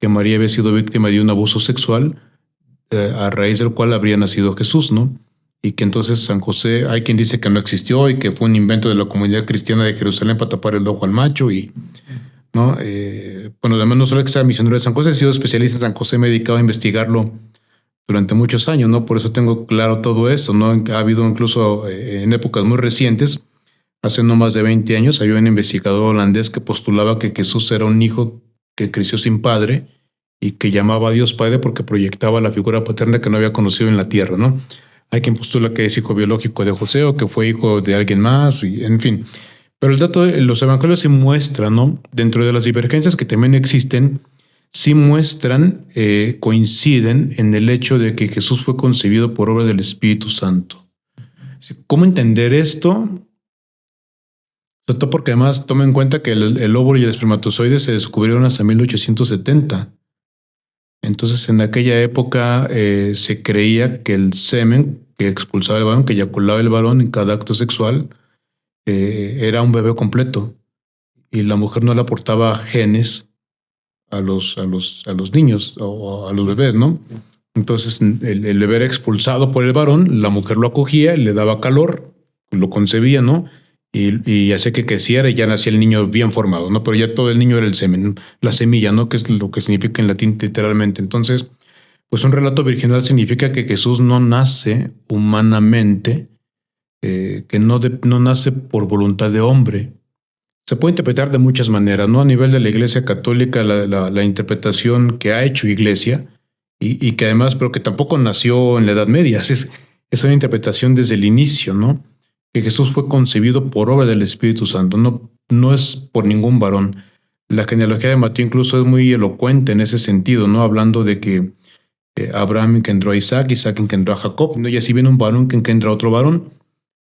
que María había sido víctima de un abuso sexual, a raíz del cual habría nacido Jesús, ¿no? Y que entonces San José, hay quien dice que no existió y que fue un invento de la comunidad cristiana de Jerusalén para tapar el ojo al macho, y ¿no? Bueno, además no solo que sea misionero de San José, he sido especialista en San José, me he dedicado a investigarlo durante muchos años, ¿no? Por eso tengo claro todo esto, ¿no? Ha habido incluso en épocas muy recientes, hace no más de 20 años, había un investigador holandés que postulaba que Jesús era un hijo que creció sin padre y que llamaba a Dios Padre porque proyectaba la figura paterna que no había conocido en la tierra, ¿no? Hay quien postula que es hijo biológico de José o que fue hijo de alguien más, y en fin. Pero el dato de los evangelios sí muestran, ¿no? Dentro de las divergencias que también existen, sí muestran, coinciden en el hecho de que Jesús fue concebido por obra del Espíritu Santo. ¿Cómo entender esto? Sobre todo porque además toma en cuenta que el óvulo y el espermatozoide se descubrieron hasta 1870. Entonces en aquella época se creía que el semen que expulsaba el varón, que eyaculaba el varón en cada acto sexual, era un bebé completo, y la mujer no le aportaba genes a los niños o a los bebés, ¿no? Entonces el bebé era expulsado por el varón, la mujer lo acogía, le daba calor, lo concebía, ¿no? Y hacía que creciera y ya nacía el niño bien formado, ¿no? Pero ya todo el niño era el semen, la semilla, ¿no? Que es lo que significa en latín literalmente. Entonces, pues un relato virginal significa que Jesús no nace humanamente, que no nace por voluntad de hombre. Se puede interpretar de muchas maneras, ¿no? A nivel de la Iglesia Católica, la interpretación que ha hecho Iglesia, y que además, pero que tampoco nació en la Edad Media, es una interpretación desde el inicio, ¿no? Que Jesús fue concebido por obra del Espíritu Santo, no es por ningún varón. La genealogía de Mateo incluso es muy elocuente en ese sentido, ¿no? Hablando de que Abraham engendró a Isaac, Isaac engendró a Jacob, ¿no? Y así viene un varón que engendra a otro varón,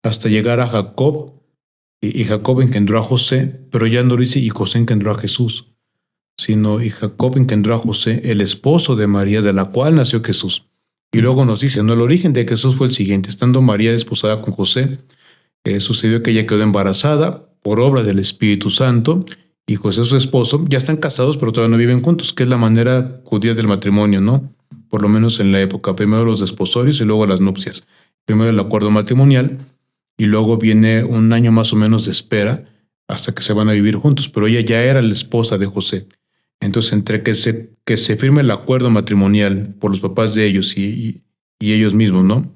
hasta llegar a Jacob, y Jacob engendró a José, pero ya no dice y José engendró a Jesús, sino y Jacob engendró a José, el esposo de María, de la cual nació Jesús. Y luego nos dice, no, el origen de Jesús fue el siguiente: estando María desposada con José, sucedió que ella quedó embarazada por obra del Espíritu Santo, y José, su esposo, ya están casados, pero todavía no viven juntos, que es la manera judía del matrimonio, ¿no? Por lo menos en la época, primero los desposorios y luego las nupcias. Primero el acuerdo matrimonial, y luego viene un año más o menos de espera hasta que se van a vivir juntos, pero ella ya era la esposa de José. Entonces, entre que se firme el acuerdo matrimonial por los papás de ellos y ellos mismos, ¿no?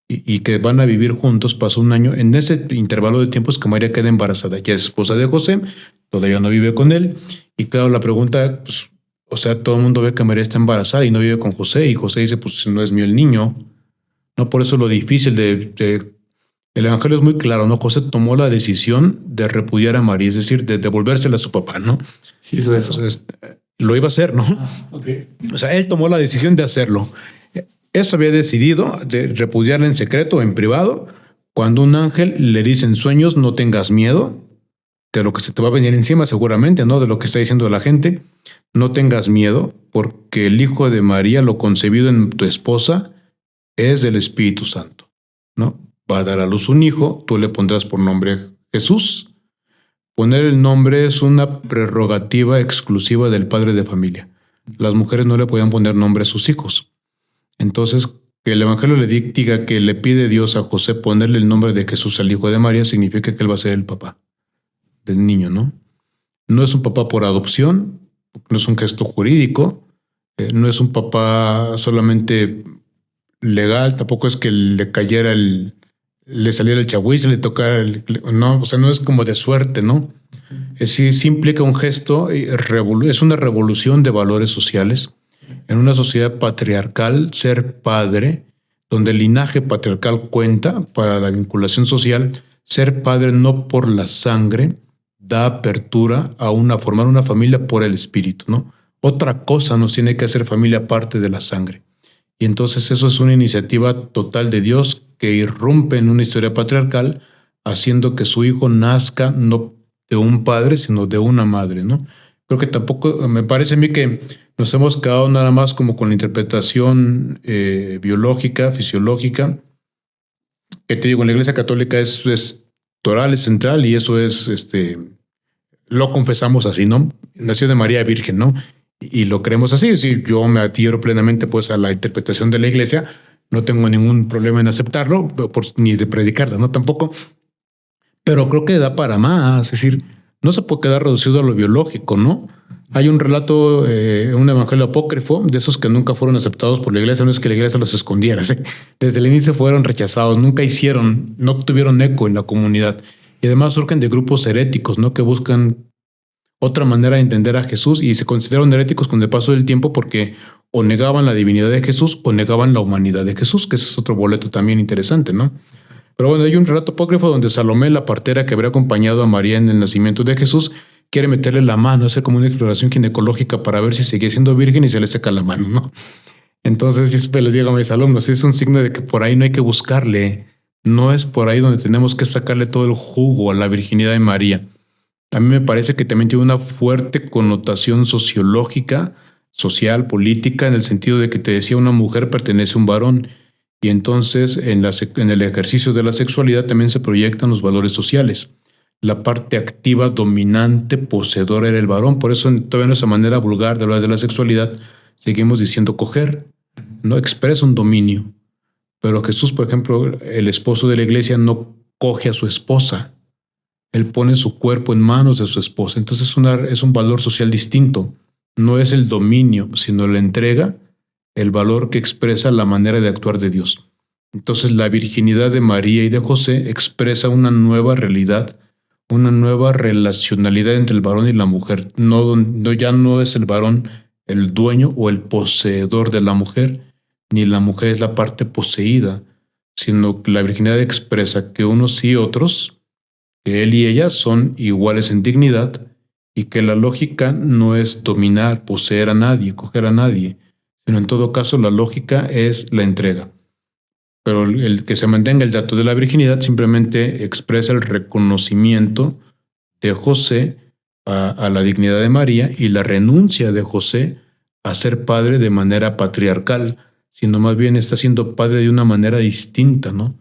Y que van a vivir juntos, pasó un año. En ese intervalo de tiempo es que María queda embarazada. Ya es esposa de José, todavía no vive con él. Y claro, la pregunta, pues, o sea, todo el mundo ve que María está embarazada y no vive con José. Y José dice, pues no es mío el niño. No, por eso lo difícil el evangelio es muy claro, ¿no? José tomó la decisión de repudiar a María, es decir, de devolvérsela a su papá, ¿no? Sí, hizo eso. Entonces, lo iba a hacer, ¿no? Okay. O sea, él tomó la decisión de hacerlo. Eso había decidido de repudiarla en secreto, en privado, cuando un ángel le dice en sueños: no tengas miedo de lo que se te va a venir encima, seguramente, ¿no? De lo que está diciendo la gente. No tengas miedo, porque el hijo de María, lo concebido en tu esposa, es del Espíritu Santo, ¿no? Va a dar a luz un hijo, tú le pondrás por nombre Jesús. Poner el nombre es una prerrogativa exclusiva del padre de familia. Las mujeres no le podían poner nombre a sus hijos. Entonces, que el evangelio le diga que le pide Dios a José ponerle el nombre de Jesús al hijo de María, significa que él va a ser el papá del niño, ¿no? No es un papá por adopción, no es un gesto jurídico, no es un papá solamente legal, tampoco es que le cayera le saliera el chagüís, le tocara no, o sea, no es como de suerte, ¿no? Sí implica un gesto, es una revolución de valores sociales. En una sociedad patriarcal, ser padre, donde el linaje patriarcal cuenta para la vinculación social, ser padre no por la sangre da apertura a formar una familia por el espíritu, ¿no? Otra cosa nos tiene que hacer familia aparte de la sangre. Y entonces eso es una iniciativa total de Dios que irrumpe en una historia patriarcal, haciendo que su hijo nazca no de un padre, sino de una madre, ¿no? Creo que tampoco, me parece a mí que nos hemos quedado nada más como con la interpretación biológica, fisiológica, que te digo, en la Iglesia Católica es doctoral, es central, y eso es, lo confesamos así, ¿no? Nació de María Virgen, ¿no? Y lo creemos así. Es decir, yo me adhiero plenamente pues a la interpretación de la Iglesia. No tengo ningún problema en aceptarlo, ni de predicarla, ¿no? Tampoco. Pero creo que da para más. Es decir, no se puede quedar reducido a lo biológico, ¿no? Hay un relato, un evangelio apócrifo, de esos que nunca fueron aceptados por la Iglesia. No es que la Iglesia los escondiera, ¿sí? Desde el inicio fueron rechazados, nunca no tuvieron eco en la comunidad. Y además surgen de grupos heréticos, ¿no? Que buscan otra manera de entender a Jesús y se consideraron heréticos con el paso del tiempo porque o negaban la divinidad de Jesús o negaban la humanidad de Jesús, que es otro boleto también interesante, ¿no? Pero bueno, hay un relato apócrifo donde Salomé, la partera que habría acompañado a María en el nacimiento de Jesús, quiere meterle la mano, hacer como una exploración ginecológica para ver si seguía siendo virgen y se le seca la mano, ¿no? Entonces yo siempre les digo a mis alumnos, es un signo de que por ahí no hay que buscarle, no es por ahí donde tenemos que sacarle todo el jugo a la virginidad de María. A mí me parece que también tiene una fuerte connotación sociológica, social, política, en el sentido de que te decía una mujer pertenece a un varón y entonces en el ejercicio de la sexualidad también se proyectan los valores sociales. La parte activa, dominante, poseedora era el varón. Por eso todavía en esa manera vulgar de hablar de la sexualidad seguimos diciendo coger, no expresa un dominio. Pero Jesús, por ejemplo, el esposo de la iglesia no coge a su esposa. Él pone su cuerpo en manos de su esposa. Entonces es un valor social distinto. No es el dominio, sino la entrega, el valor que expresa la manera de actuar de Dios. Entonces la virginidad de María y de José expresa una nueva realidad, una nueva relacionalidad entre el varón y la mujer. Ya no es el varón el dueño o el poseedor de la mujer, ni la mujer es la parte poseída, sino que la virginidad expresa que unos y otros, que él y ella son iguales en dignidad y que la lógica no es dominar, poseer a nadie, coger a nadie, sino en todo caso la lógica es la entrega. Pero el que se mantenga el dato de la virginidad simplemente expresa el reconocimiento de José a la dignidad de María y la renuncia de José a ser padre de manera patriarcal, sino más bien está siendo padre de una manera distinta, ¿no?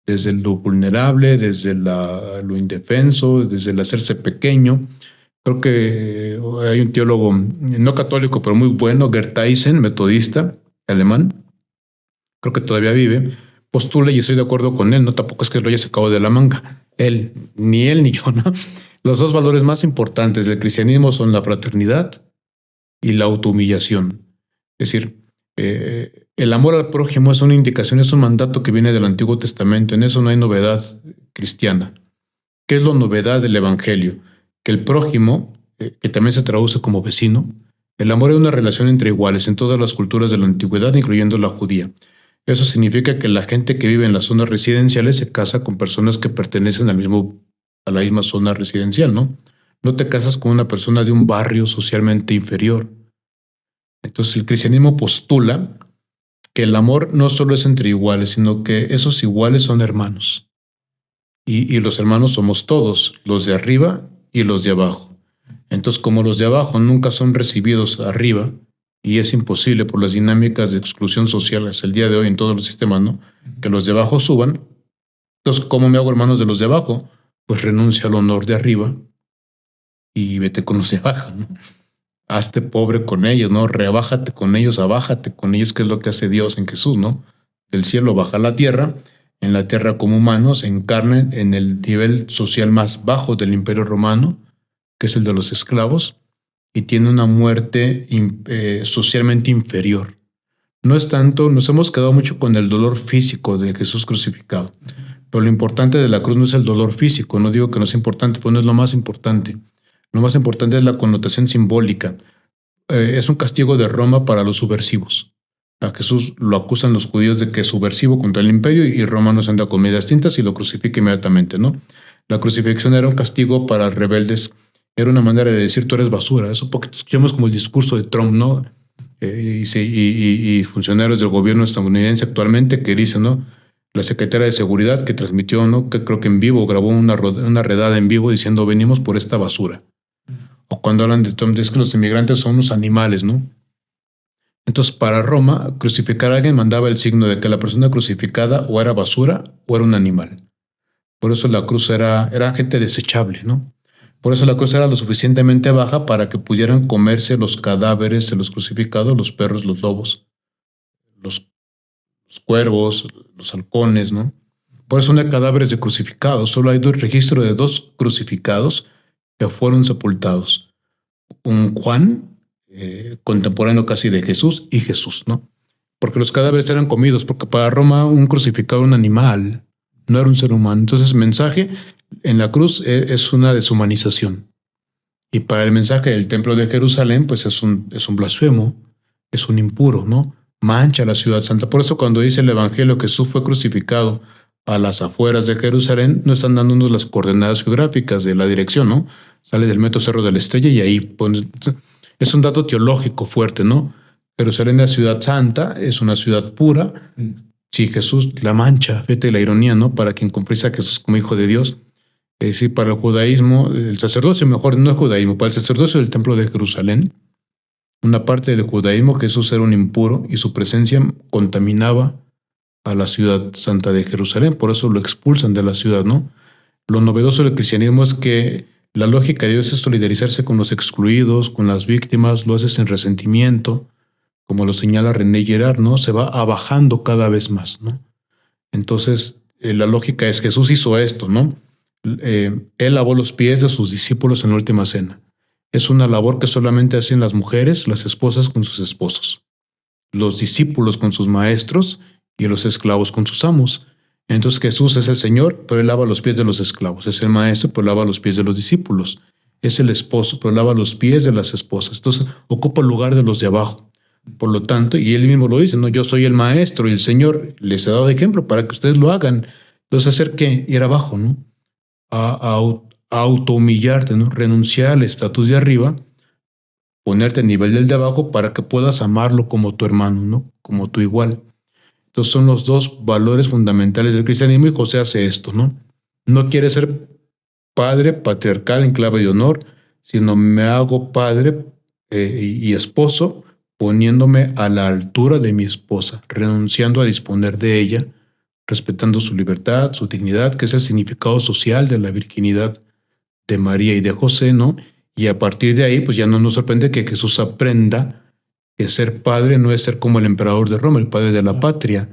Desde lo vulnerable, desde lo indefenso, desde el hacerse pequeño. Creo que hay un teólogo no católico, pero muy bueno, Gerd Eisen, metodista, alemán, creo que todavía vive, postula, y estoy de acuerdo con él, no tampoco es que lo haya sacado de la manga, él ni yo, ¿no? Los dos valores más importantes del cristianismo son la fraternidad y la autohumillación. Es decir, el amor al prójimo es una indicación, es un mandato que viene del Antiguo Testamento. En eso no hay novedad cristiana. ¿Qué es la novedad del Evangelio? Que el prójimo, que también se traduce como vecino, el amor es una relación entre iguales en todas las culturas de la antigüedad, incluyendo la judía. Eso significa que la gente que vive en las zonas residenciales se casa con personas que pertenecen a la misma zona residencial, ¿no? No te casas con una persona de un barrio socialmente inferior. Entonces el cristianismo postula que el amor no solo es entre iguales, sino que esos iguales son hermanos. Y los hermanos somos todos, los de arriba y los de abajo. Entonces, como los de abajo nunca son recibidos arriba, y es imposible por las dinámicas de exclusión social hasta el día de hoy en todos los sistemas, ¿no? Que los de abajo suban. Entonces, ¿cómo me hago hermanos de los de abajo? Pues renuncia al honor de arriba y vete con los de abajo, ¿no? Hazte pobre con ellos, ¿no? Rebájate con ellos, abájate con ellos, que es lo que hace Dios en Jesús, ¿no? Del cielo baja a la tierra, en la tierra como humano se encarna en el nivel social más bajo del Imperio Romano, que es el de los esclavos, y tiene una muerte socialmente inferior. No es tanto, nos hemos quedado mucho con el dolor físico de Jesús crucificado, pero lo importante de la cruz no es el dolor físico, no digo que no es importante, pero no es lo más importante. Lo más importante es la connotación simbólica. Es un castigo de Roma para los subversivos. A Jesús lo acusan los judíos de que es subversivo contra el imperio y Roma no se anda con medias tintas y lo crucifica inmediatamente, ¿no? La crucifixión era un castigo para rebeldes, era una manera de decir tú eres basura. Eso porque escuchamos como el discurso de Trump, ¿no? Y funcionarios del gobierno estadounidense actualmente que dicen, ¿no? La secretaria de Seguridad que transmitió, ¿no? Que creo que en vivo, grabó una redada en vivo diciendo venimos por esta basura. O cuando hablan de Trump, es que los inmigrantes son unos animales, ¿no? Entonces, para Roma, crucificar a alguien mandaba el signo de que la persona crucificada o era basura o era un animal. Por eso la cruz era gente desechable, ¿no? Por eso la cruz era lo suficientemente baja para que pudieran comerse los cadáveres de los crucificados, los perros, los lobos, los, los cuervos, los halcones, ¿no? Por eso no hay cadáveres de crucificados, solo hay registro de 2 crucificados que fueron sepultados. Un Juan, contemporáneo casi de Jesús, y Jesús, ¿no? Porque los cadáveres eran comidos, porque para Roma un crucificado era un animal, no era un ser humano. Entonces el mensaje en la cruz es una deshumanización. Y para el mensaje del templo de Jerusalén, pues es un blasfemo, es un impuro, ¿no? Mancha la ciudad santa. Por eso cuando dice el Evangelio que Jesús fue crucificado a las afueras de Jerusalén, no están dándonos las coordenadas geográficas de la dirección, ¿no? Sale del metro Cerro de la Estrella y ahí es un dato teológico fuerte, ¿no? Jerusalén es la ciudad santa, es una ciudad pura. Si Jesús la mancha, fíjate la ironía, ¿no? Para quien confiesa a Jesús como hijo de Dios. Es decir, para el judaísmo, el sacerdocio, mejor no es judaísmo, para el sacerdocio del templo de Jerusalén, una parte del judaísmo, Jesús era un impuro y su presencia contaminaba a la ciudad santa de Jerusalén, por eso lo expulsan de la ciudad, ¿no? Lo novedoso del cristianismo es que la lógica de Dios es solidarizarse con los excluidos, con las víctimas, lo hace sin resentimiento, como lo señala René Girard, ¿no? Se va abajando cada vez más, ¿no? Entonces, la lógica es Jesús hizo esto, ¿no? Él lavó los pies de sus discípulos en la última cena. Es una labor que solamente hacen las mujeres, las esposas con sus esposos, los discípulos con sus maestros y los esclavos con sus amos. Entonces Jesús es el Señor, pero Él lava los pies de los esclavos. Es el maestro, pero lava los pies de los discípulos. Es el esposo, pero lava los pies de las esposas. Entonces ocupa el lugar de los de abajo. Por lo tanto, y Él mismo lo dice, ¿no? Yo soy el maestro y el Señor les he dado de ejemplo para que ustedes lo hagan. Entonces hacer qué? Ir abajo, ¿no? A autohumillarte, ¿no? Renunciar al estatus de arriba, ponerte a nivel del de abajo para que puedas amarlo como tu hermano, ¿no? Como tu igual. Entonces son los 2 valores fundamentales del cristianismo y José hace esto, ¿no? No quiere ser padre patriarcal en clave de honor, sino me hago padre y esposo poniéndome a la altura de mi esposa, renunciando a disponer de ella, respetando su libertad, su dignidad, que es el significado social de la virginidad de María y de José, ¿no? Y a partir de ahí, pues ya no nos sorprende que Jesús aprenda que ser padre no es ser como el emperador de Roma, el padre de la patria,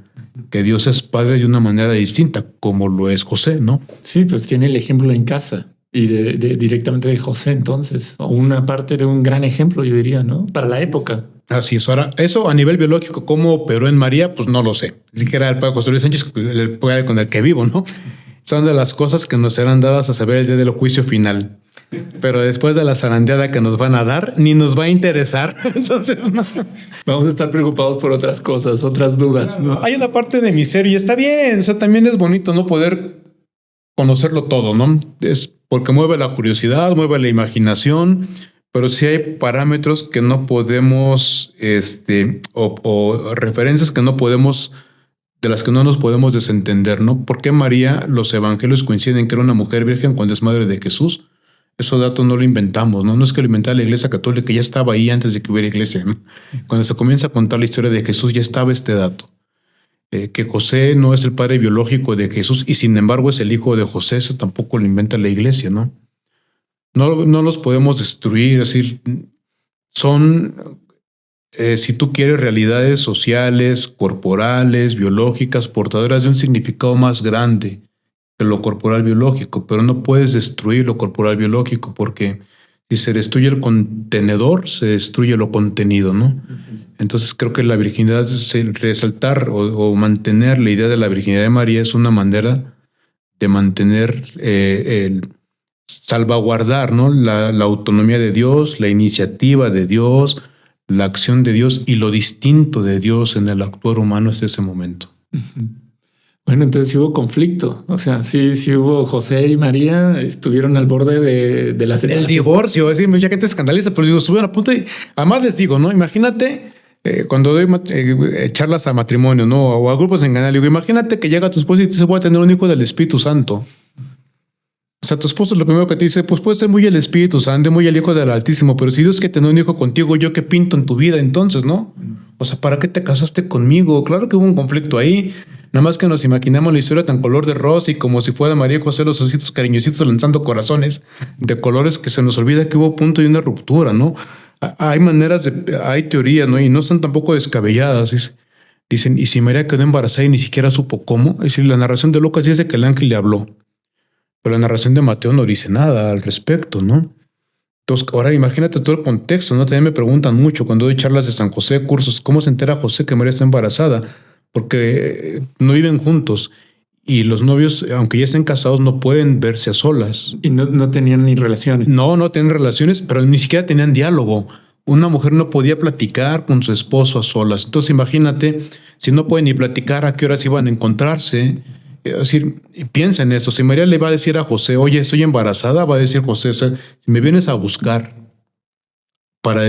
que Dios es padre de una manera distinta, como lo es José, ¿no? Sí, pues tiene el ejemplo en casa y directamente de José, entonces, o una parte de un gran ejemplo, yo diría, ¿no? Para la época. Así es. Ahora, eso a nivel biológico, ¿cómo operó en María? Pues no lo sé. Ni siquiera el padre José Luis Sánchez, el padre con el que vivo, ¿no? Son de las cosas que nos serán dadas a saber el día del juicio final. Pero después de la zarandeada que nos van a dar, ni nos va a interesar. Entonces, no. Vamos a estar preocupados por otras cosas, otras dudas, ¿no? Hay una parte de mi ser y está bien. O sea, también es bonito no poder conocerlo todo, ¿no? Es porque mueve la curiosidad, mueve la imaginación, pero sí hay parámetros que no podemos, o referencias que no podemos, de las que no nos podemos desentender, ¿no? ¿Por qué María, los evangelios coinciden que era una mujer virgen cuando es madre de Jesús? Esos datos no lo inventamos, ¿no? No es que lo inventara la Iglesia Católica, ya estaba ahí antes de que hubiera iglesia, ¿no? Cuando se comienza a contar la historia de Jesús ya estaba este dato. Que José no es el padre biológico de Jesús y sin embargo es el hijo de José, eso tampoco lo inventa la Iglesia, ¿no? No los podemos destruir, es decir, son, si tú quieres, realidades sociales, corporales, biológicas, portadoras de un significado más grande que lo corporal biológico, pero no puedes destruir lo corporal biológico porque si se destruye el contenedor, se destruye lo contenido, ¿no? Entonces creo que la virginidad, resaltar o mantener la idea de la virginidad de María es una manera de mantener, salvaguardar, ¿no? La autonomía de Dios, la iniciativa de Dios, la acción de Dios y lo distinto de Dios en el actuar humano hasta ese momento. Bueno, entonces sí hubo conflicto. O sea, sí hubo José y María estuvieron al borde de la separación. El divorcio, es decir, mucha gente escandaliza, pero digo, estuvieron a punto y además les digo, ¿no? Imagínate cuando doy charlas a matrimonio, ¿no? O a grupos en canal, digo, imagínate que llega tu esposo y te dice, voy a tener un hijo del Espíritu Santo. O sea, tu esposo lo primero que te dice, pues puede ser muy el Espíritu Santo, muy el Hijo del Altísimo, pero si Dios quiere tener un hijo contigo, ¿yo qué pinto en tu vida entonces, no? O sea, ¿para qué te casaste conmigo? Claro que hubo un conflicto ahí, Nada más que nos imaginamos la historia tan color de rosa y como si fuera María y José los ositos cariñositos lanzando corazones de colores, que se nos olvida que hubo punto y una ruptura, ¿no? Hay maneras hay teorías, ¿no? Y no están tampoco descabelladas. Dicen, ¿y si María quedó embarazada y ni siquiera supo cómo? Es decir, la narración de Lucas dice que el ángel le habló, pero la narración de Mateo no dice nada al respecto, ¿no? Entonces, ahora imagínate todo el contexto, ¿no? También me preguntan mucho cuando doy charlas de San José, cursos, ¿cómo se entera José que María está embarazada? Porque no viven juntos y los novios, aunque ya estén casados, no pueden verse a solas. Y no tenían ni relaciones. No tienen relaciones, pero ni siquiera tenían diálogo. Una mujer no podía platicar con su esposo a solas. Entonces, imagínate, si no pueden ni platicar, ¿a qué horas iban a encontrarse? Es decir, piensa en eso. Si María le va a decir a José, oye, estoy embarazada, va a decir José, o sea, si me vienes a buscar para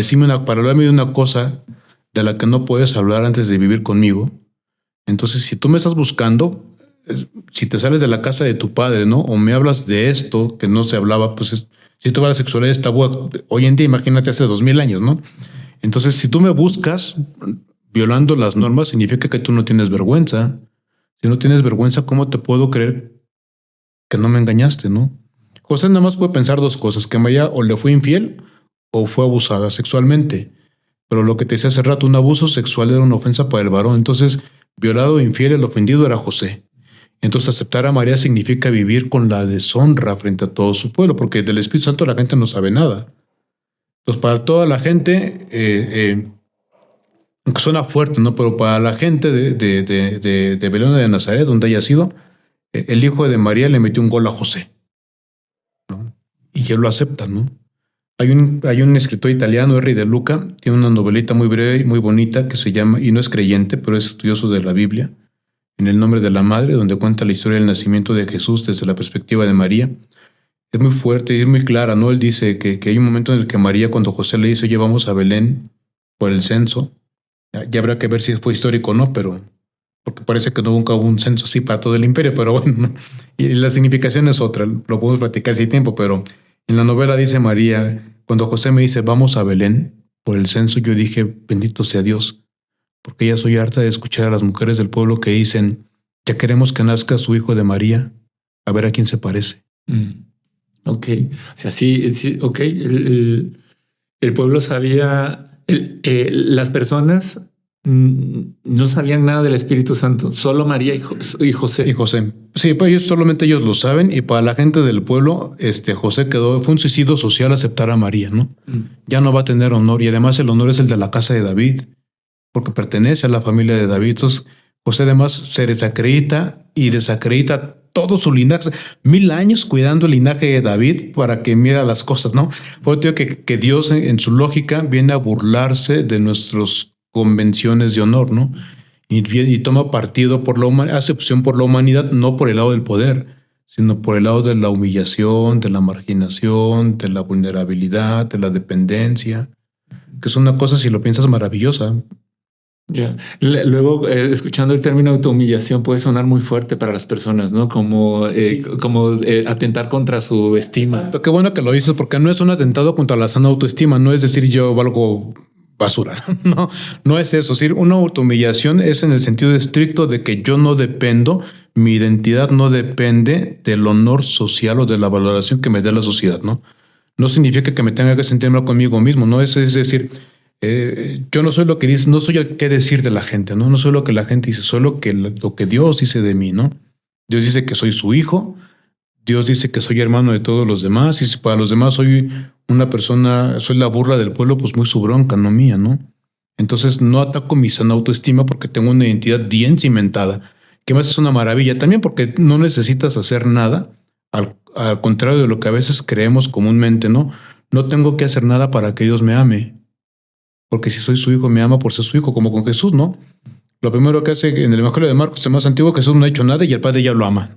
para hablarme de una cosa de la que no puedes hablar antes de vivir conmigo, entonces si tú me estás buscando, si te sales de la casa de tu padre, ¿no? O me hablas de esto que no se hablaba, pues si tú vas a la sexualidad es tabú hoy en día, imagínate hace 2000 años, ¿no? Entonces, si tú me buscas violando las normas, significa que tú no tienes vergüenza. Si no tienes vergüenza, ¿cómo te puedo creer que no me engañaste, no? José nada más puede pensar dos cosas, que María o le fue infiel o fue abusada sexualmente. Pero lo que te decía hace rato, un abuso sexual era una ofensa para el varón. Entonces, violado o infiel, el ofendido era José. Entonces, aceptar a María significa vivir con la deshonra frente a todo su pueblo, porque del Espíritu Santo la gente no sabe nada. Entonces, para toda la gente, aunque suena fuerte, ¿no? Pero para la gente de Belén de Nazaret, donde haya sido, el hijo de María le metió un gol a José, ¿no? Y él lo acepta, ¿no? Hay un escritor italiano, Henry de Luca, tiene una novelita muy breve y muy bonita que se llama, y no es creyente, pero es estudioso de la Biblia, En el nombre de la Madre, donde cuenta la historia del nacimiento de Jesús desde la perspectiva de María. Es muy fuerte y es muy clara, ¿no? Él dice que hay un momento en el que María, cuando José le dice, oye, vamos a Belén por el censo, ya habrá que ver si fue histórico o no, pero porque parece que nunca hubo un censo así para todo el imperio, pero bueno, ¿no? Y la significación es otra, lo podemos platicar si hay tiempo, pero en la novela dice María, cuando José me dice, vamos a Belén por el censo, yo dije, bendito sea Dios, porque ya soy harta de escuchar a las mujeres del pueblo que dicen, ya queremos que nazca su hijo de María, a ver a quién se parece. Ok, o sea, sí, ok, el pueblo sabía, las personas no sabían nada del Espíritu Santo, solo María y José. Y José. Sí, pues solamente ellos lo saben y para la gente del pueblo, José fue un suicidio social aceptar a María, ¿no? Ya no va a tener honor y además el honor es el de la casa de David, porque pertenece a la familia de David. Entonces, José además se desacredita y desacredita todo su linaje, 1000 años cuidando el linaje de David para que mira las cosas, ¿no? Por eso digo que Dios en su lógica viene a burlarse de nuestras convenciones de honor, ¿no? Y toma partido por la humanidad, hace opción por la humanidad, no por el lado del poder, sino por el lado de la humillación, de la marginación, de la vulnerabilidad, de la dependencia, que es una cosa, si lo piensas, maravillosa. Ya. Luego, escuchando el término autohumillación puede sonar muy fuerte para las personas, ¿no? Como atentar contra su estima. Exacto. Qué bueno que lo dices, porque no es un atentado contra la sana autoestima, no es decir yo valgo basura, no es eso. Es decir, una autohumillación es en el sentido estricto de que yo no dependo, mi identidad no depende del honor social o de la valoración que me dé la sociedad, ¿no? No significa que me tenga que sentir mal conmigo mismo, ¿no? Es decir, yo no soy lo que dice, no soy el que decir de la gente, ¿no? No soy lo que la gente dice, soy lo que Dios dice de mí, ¿no? Dios dice que soy su hijo, Dios dice que soy hermano de todos los demás, y si para los demás soy una persona, soy la burla del pueblo, pues muy su bronca, no mía, ¿no? Entonces no ataco mi sana autoestima porque tengo una identidad bien cimentada, que más es una maravilla también porque no necesitas hacer nada, al contrario de lo que a veces creemos comúnmente, ¿no? No tengo que hacer nada para que Dios me ame. Porque si soy su hijo, me ama por ser su hijo, como con Jesús, ¿no? Lo primero que hace en el Evangelio de Marcos, el más antiguo, Jesús no ha hecho nada y el Padre ya lo ama.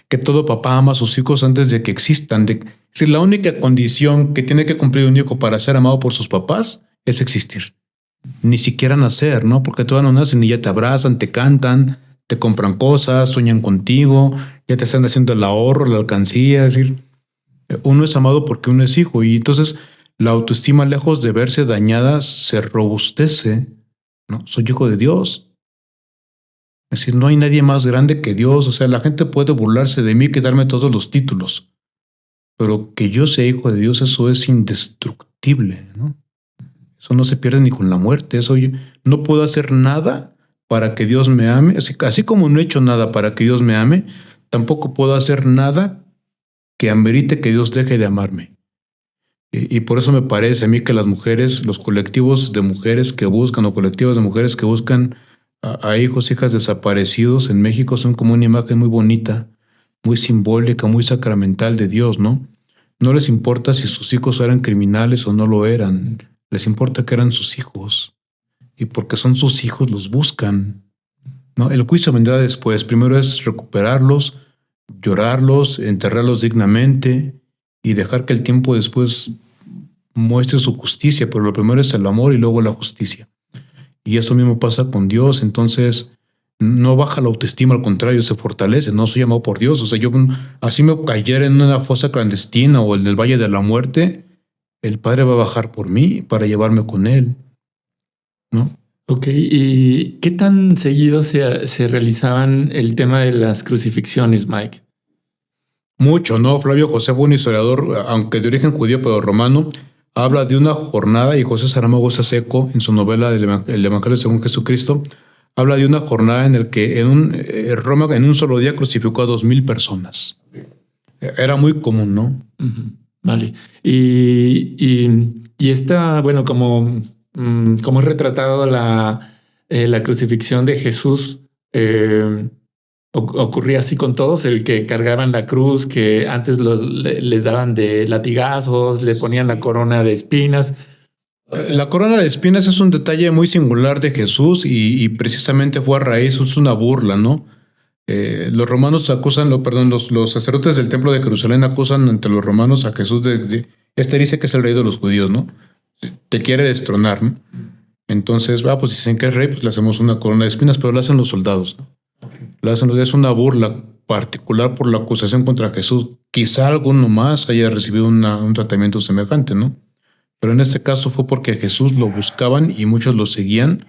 Que todo papá ama a sus hijos antes de que existan. Es decir, la única condición que tiene que cumplir un hijo para ser amado por sus papás es existir. Ni siquiera nacer, ¿no? Porque todavía no nacen y ya te abrazan, te cantan, te compran cosas, sueñan contigo, ya te están haciendo el ahorro, la alcancía. Es decir, uno es amado porque uno es hijo y entonces la autoestima, lejos de verse dañada, se robustece, ¿no? Soy hijo de Dios. Es decir, no hay nadie más grande que Dios. O sea, la gente puede burlarse de mí, quitarme todos los títulos, pero que yo sea hijo de Dios, eso es indestructible, ¿no? Eso no se pierde ni con la muerte. Eso no puedo hacer nada para que Dios me ame. Así como no he hecho nada para que Dios me ame, tampoco puedo hacer nada que amerite que Dios deje de amarme. Y por eso me parece a mí que las mujeres, los colectivos de mujeres que buscan o colectivas de mujeres que buscan a hijos, hijas desaparecidos en México son como una imagen muy bonita, muy simbólica, muy sacramental de Dios, ¿no? No les importa si sus hijos eran criminales o no lo eran, les importa que eran sus hijos. Y porque son sus hijos los buscan, ¿no? El juicio vendrá después. Primero es recuperarlos, llorarlos, enterrarlos dignamente y dejar que el tiempo después muestre su justicia, pero lo primero es el amor y luego la justicia. Y eso mismo pasa con Dios. Entonces no baja la autoestima, al contrario, se fortalece. No soy amado por Dios. O sea, yo así me cayera en una fosa clandestina o en el valle de la muerte, el Padre va a bajar por mí para llevarme con Él, ¿no? Ok, ¿y qué tan seguido se realizaban el tema de las crucifixiones, Mike? Mucho, ¿no? Flavio Josefo, un historiador, aunque de origen judío pero romano, habla de una jornada, y José Saramago Saseco, en su novela El Evangelio según Jesucristo, habla de una jornada en la que Roma en un solo día crucificó a 2,000 personas. Era muy común, ¿no? Vale. Y esta, bueno, como es retratado la crucifixión de Jesús, ocurría así con todos, el que cargaban la cruz, que antes les daban de latigazos, le ponían la corona de espinas. La corona de espinas es un detalle muy singular de Jesús y precisamente fue a raíz, es una burla, ¿no? Los romanos acusan, los sacerdotes del templo de Jerusalén acusan ante los romanos a Jesús este dice que es el rey de los judíos, ¿no? Te quiere destronar, ¿no? Entonces, pues dicen que es rey, pues le hacemos una corona de espinas, pero lo hacen los soldados, ¿no? Es una burla particular por la acusación contra Jesús. Quizá alguno más haya recibido un tratamiento semejante, ¿no? Pero en este caso fue porque a Jesús lo buscaban y muchos lo seguían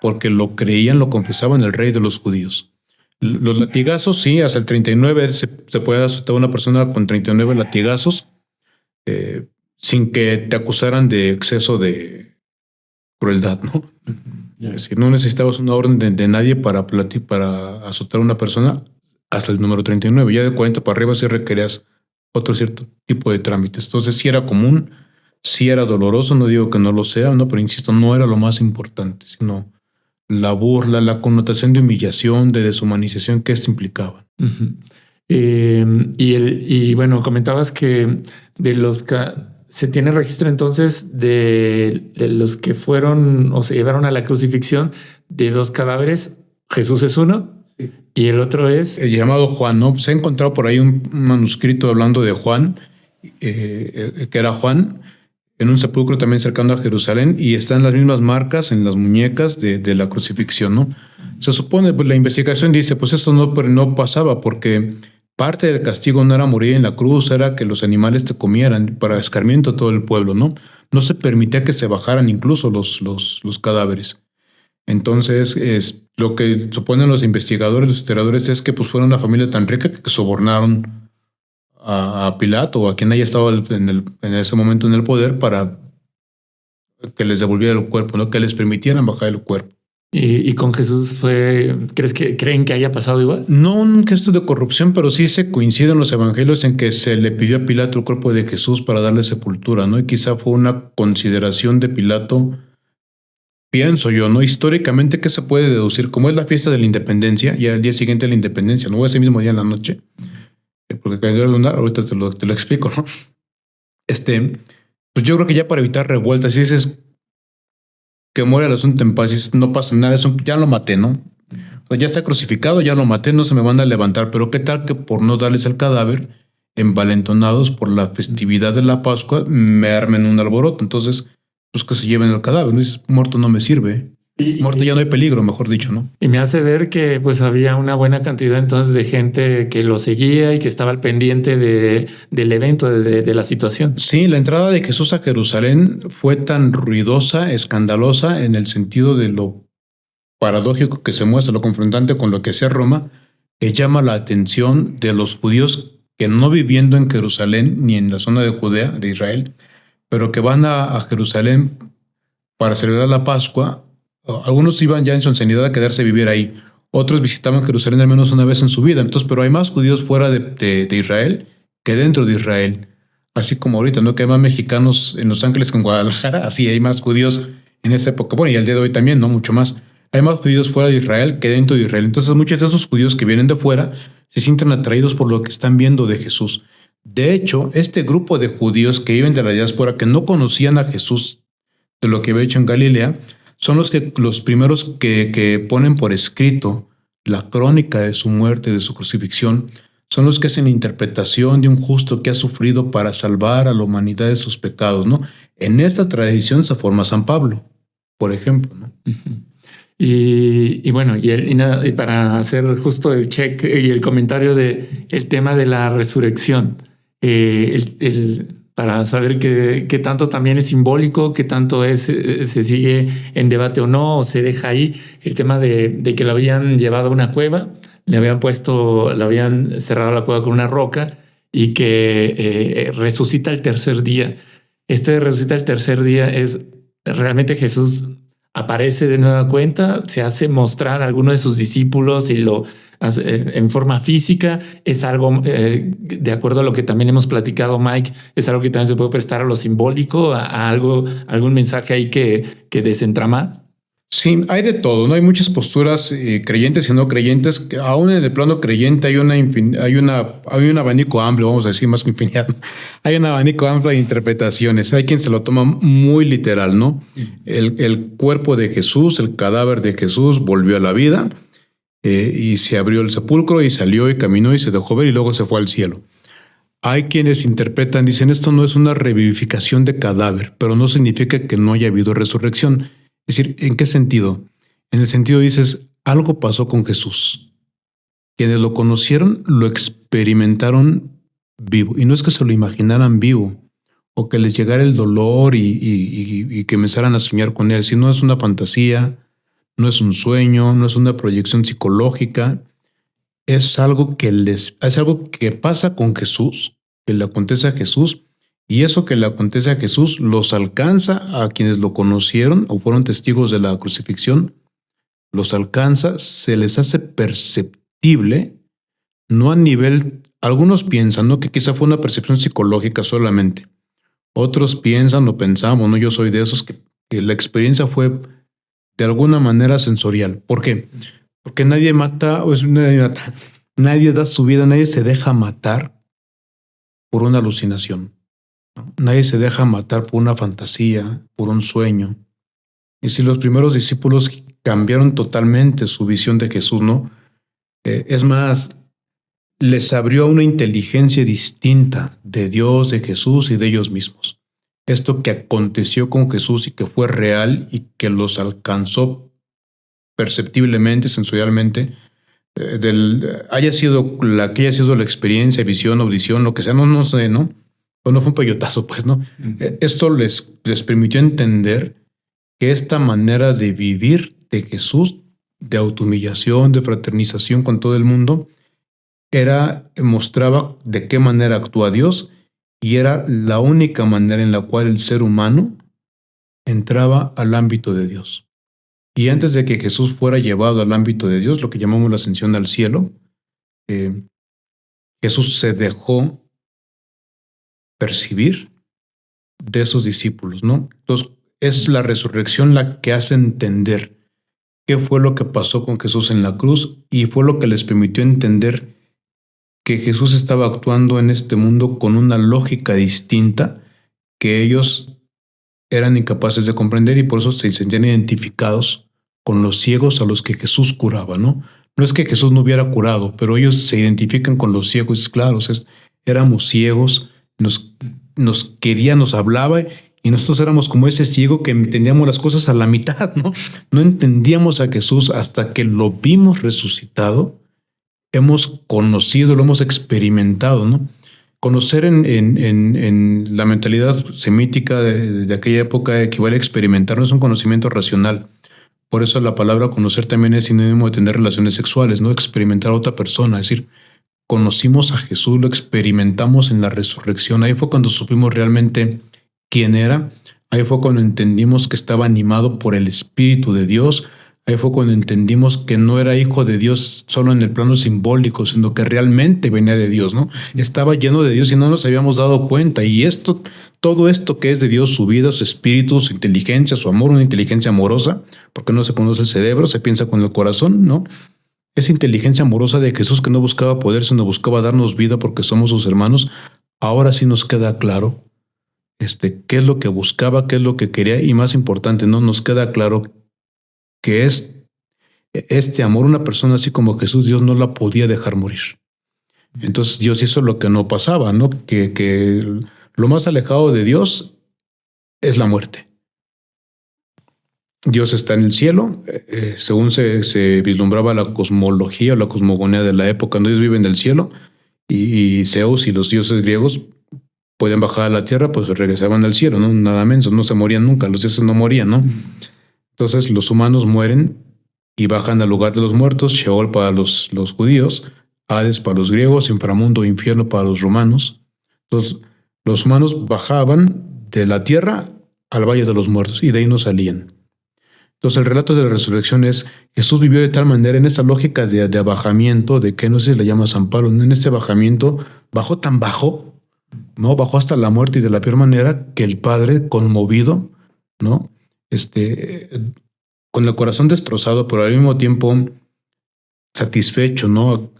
porque lo creían, lo confesaban el rey de los judíos. Los latigazos, sí, hasta el 39 se puede azotar a una persona con 39 latigazos sin que te acusaran de exceso de crueldad, ¿no? Es decir, no necesitabas una orden de nadie para azotar a una persona hasta el número 39. Ya de 40 para arriba sí requerías otro cierto tipo de trámites. Entonces sí era común, sí era doloroso, no digo que no lo sea, ¿no? Pero insisto, no era lo más importante, sino la burla, la connotación de humillación, de deshumanización que esto implicaba. Y bueno, comentabas que de los se tiene registro entonces de los que fueron o se llevaron a la crucifixión de 2 cadáveres. Jesús es uno y el otro es el llamado Juan, ¿no? Se ha encontrado por ahí un manuscrito hablando de Juan, que era Juan, en un sepulcro también cercano a Jerusalén, y están las mismas marcas en las muñecas de la crucifixión, ¿no? Se supone, pues la investigación dice, pues esto no pasaba porque parte del castigo no era morir en la cruz, era que los animales te comieran para escarmiento a todo el pueblo, ¿no? No se permitía que se bajaran incluso los cadáveres. Entonces, lo que suponen los investigadores, los historiadores, es que pues fuera una familia tan rica que sobornaron a Pilato o a quien haya estado en ese momento en el poder para que les devolviera el cuerpo, ¿no? Que les permitieran bajar el cuerpo. ¿Y con Jesús creen que haya pasado igual? No un gesto de corrupción, pero sí se coinciden los evangelios en que se le pidió a Pilato el cuerpo de Jesús para darle sepultura, ¿no? Y quizá fue una consideración de Pilato, pienso yo, ¿no? Históricamente, ¿qué se puede deducir? Como es la fiesta de la independencia, ya el día siguiente de la independencia, no ese mismo día en la noche, porque calendario lunar, ahorita te lo explico, ¿no? Pues yo creo que ya para evitar revueltas, si dices que muere el asunto en paz, y no pasa nada, eso ya lo maté, ¿no? O sea, ya está crucificado, ya lo maté, no se me van a levantar, pero qué tal que por no darles el cadáver, envalentonados por la festividad de la Pascua, me armen un alboroto. Entonces, pues que se lleven el cadáver, ¿no? Dices, muerto no me sirve. Muerto ya no hay peligro, mejor dicho, ¿no? Y me hace ver que pues había una buena cantidad entonces de gente que lo seguía y que estaba al pendiente del evento, de la situación. Sí, la entrada de Jesús a Jerusalén fue tan ruidosa, escandalosa, en el sentido de lo paradójico que se muestra, lo confrontante con lo que hacía Roma, que llama la atención de los judíos que no viviendo en Jerusalén ni en la zona de Judea, de Israel, pero que van a Jerusalén para celebrar la Pascua. Algunos iban ya en su ancianidad a quedarse a vivir ahí. Otros visitaban Jerusalén al menos una vez en su vida. Entonces, pero hay más judíos fuera de Israel que dentro de Israel. Así como ahorita, ¿no? Que hay más mexicanos en Los Ángeles que en Guadalajara. Así hay más judíos en esa época. Bueno, y al día de hoy también, ¿no? Mucho más. Hay más judíos fuera de Israel que dentro de Israel. Entonces, muchos de esos judíos que vienen de fuera se sienten atraídos por lo que están viendo de Jesús. De hecho, este grupo de judíos que viven de la diáspora, que no conocían a Jesús de lo que había hecho en Galilea, son los primeros que ponen por escrito la crónica de su muerte, de su crucifixión. Son los que hacen la interpretación de un justo que ha sufrido para salvar a la humanidad de sus pecados, ¿no? En esta tradición se forma San Pablo, por ejemplo, ¿no? Y bueno, y para hacer justo el check y el comentario de el tema de la resurrección, para saber qué tanto también es simbólico, qué tanto se sigue en debate o no, o se deja ahí el tema de que lo habían llevado a una cueva, le habían cerrado la cueva con una roca y que resucita el tercer día. Resucita el tercer día es realmente Jesús aparece de nueva cuenta, se hace mostrar a alguno de sus discípulos y lo hace en forma física. Es algo, de acuerdo a lo que también hemos platicado, Mike, es algo que también se puede prestar a lo simbólico, a algún mensaje ahí que desentramar. Sí, hay de todo, ¿no? Hay muchas posturas creyentes y no creyentes. Que aún en el plano creyente hay un abanico amplio, vamos a decir más que infinidad. Hay un abanico amplio de interpretaciones. Hay quien se lo toma muy literal, ¿no? El cuerpo de Jesús, el cadáver de Jesús volvió a la vida y se abrió el sepulcro y salió y caminó y se dejó ver y luego se fue al cielo. Hay quienes interpretan, dicen, esto no es una revivificación de cadáver, pero no significa que no haya habido resurrección. Es decir, ¿en qué sentido? En el sentido dices, algo pasó con Jesús. Quienes lo conocieron, lo experimentaron vivo. Y no es que se lo imaginaran vivo o que les llegara el dolor y que empezaran a soñar con él, sino es una fantasía, no es un sueño, no es una proyección psicológica. Es algo que pasa con Jesús, que le acontece a Jesús. Y eso que le acontece a Jesús los alcanza a quienes lo conocieron o fueron testigos de la crucifixión, los alcanza, se les hace perceptible, no a nivel, algunos piensan, ¿no? Que quizá fue una percepción psicológica solamente. Otros piensan o pensamos, ¿no? Yo soy de esos que la experiencia fue de alguna manera sensorial. ¿Por qué? Porque nadie da su vida, nadie se deja matar por una alucinación. Nadie se deja matar por una fantasía, por un sueño. Y si los primeros discípulos cambiaron totalmente su visión de Jesús, ¿no? Es más, les abrió una inteligencia distinta de Dios, de Jesús y de ellos mismos. Esto que aconteció con Jesús y que fue real y que los alcanzó perceptiblemente, sensorialmente, haya sido la experiencia, visión, audición, lo que sea, no sé, ¿no? O no fue un peyotazo, pues, ¿no? Esto les permitió entender que esta manera de vivir de Jesús, de autohumillación, de fraternización con todo el mundo, mostraba de qué manera actúa Dios y era la única manera en la cual el ser humano entraba al ámbito de Dios. Y antes de que Jesús fuera llevado al ámbito de Dios, lo que llamamos la ascensión al cielo, Jesús se dejó percibir de esos discípulos, ¿no? Entonces, es la resurrección la que hace entender qué fue lo que pasó con Jesús en la cruz y fue lo que les permitió entender que Jesús estaba actuando en este mundo con una lógica distinta que ellos eran incapaces de comprender y por eso se sentían identificados con los ciegos a los que Jesús curaba, ¿no? No es que Jesús no hubiera curado, pero ellos se identifican con los ciegos, claro, éramos ciegos, nos quería, nos hablaba y nosotros éramos como ese ciego que entendíamos las cosas a la mitad, ¿no? No entendíamos a Jesús hasta que lo vimos resucitado, hemos conocido, lo hemos experimentado, ¿no? Conocer en la mentalidad semítica de aquella época equivale a experimentar, no es un conocimiento racional, Por eso la palabra conocer también es sinónimo de tener relaciones sexuales, ¿no? Experimentar a otra persona, es decir, conocimos a Jesús, lo experimentamos en la resurrección. Ahí fue cuando supimos realmente quién era. Ahí fue cuando entendimos que estaba animado por el Espíritu de Dios. Ahí fue cuando entendimos que no era hijo de Dios solo en el plano simbólico, sino que realmente venía de Dios, ¿no? Estaba lleno de Dios y no nos habíamos dado cuenta. Y todo esto que es de Dios, su vida, su espíritu, su inteligencia, su amor, una inteligencia amorosa, porque no se conoce el cerebro, se piensa con el corazón, ¿no? Esa inteligencia amorosa de Jesús que no buscaba poder, sino buscaba darnos vida porque somos sus hermanos, ahora sí nos queda claro qué es lo que buscaba, qué es lo que quería y más importante, ¿no? Nos queda claro que es este amor, una persona así como Jesús, Dios no la podía dejar morir. Entonces Dios hizo lo que no pasaba, ¿no? Que lo más alejado de Dios es la muerte. Dios está en el cielo, según se vislumbraba la cosmología o la cosmogonía de la época, donde Dios vive en el cielo y Zeus y los dioses griegos podían bajar a la tierra, pues regresaban al cielo, ¿no? Nada menos, no se morían nunca, los dioses no morían, ¿no? Entonces los humanos mueren y bajan al lugar de los muertos, Sheol para los judíos, Hades para los griegos, inframundo, infierno para los romanos. Entonces los humanos bajaban de la tierra al valle de los muertos y de ahí no salían. Entonces el relato de la resurrección es Jesús vivió de tal manera en esta lógica de abajamiento, de que no sé si le llama San Pablo, en este bajamiento bajó tan bajo, ¿no? Bajó hasta la muerte y de la peor manera que el Padre conmovido, ¿no? Con el corazón destrozado, pero al mismo tiempo satisfecho, ¿no?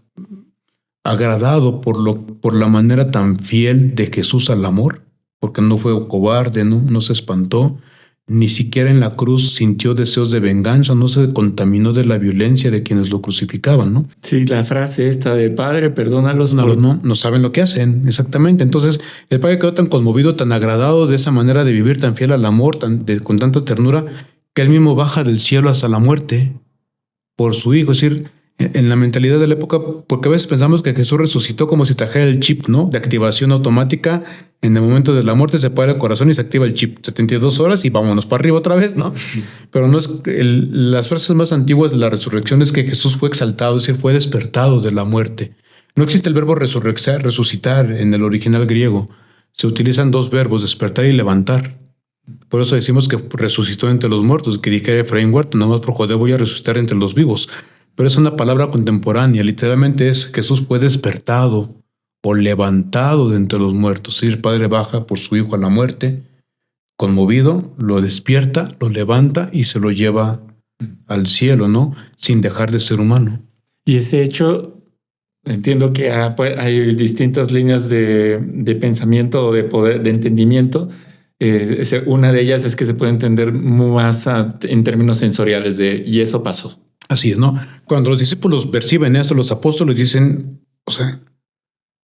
Agradado por la manera tan fiel de Jesús al amor, porque no fue cobarde, no se espantó, ni siquiera en la cruz sintió deseos de venganza, no se contaminó de la violencia de quienes lo crucificaban, ¿no? Sí, la frase esta de Padre, perdónalos. No saben lo que hacen, exactamente. Entonces, el Padre quedó tan conmovido, tan agradado de esa manera de vivir, tan fiel al amor, con tanta ternura, que él mismo baja del cielo hasta la muerte por su Hijo. Es decir, en la mentalidad de la época, porque a veces pensamos que Jesús resucitó como si trajera el chip, ¿no? De activación automática. En el momento de la muerte se para el corazón y se activa el chip. 72 horas y vámonos para arriba otra vez, ¿no? Pero no es las frases más antiguas de la resurrección es que Jesús fue exaltado, es decir, fue despertado de la muerte. No existe el verbo resucitar en el original griego. Se utilizan dos verbos, despertar y levantar. Por eso decimos que resucitó entre los muertos, que dije Efraín Huerta, nomás por joder voy a resucitar entre los vivos. Pero es una palabra contemporánea, literalmente es Jesús fue despertado o levantado de entre los muertos. Sí, el Padre baja por su Hijo a la muerte, conmovido, lo despierta, lo levanta y se lo lleva al cielo, ¿no? Sin dejar de ser humano. Y ese hecho, entiendo que hay distintas líneas de pensamiento o de poder, de entendimiento. Una de ellas es que se puede entender más en términos sensoriales y eso pasó. Así es, ¿no? Cuando los discípulos perciben esto, los apóstoles dicen, o sea,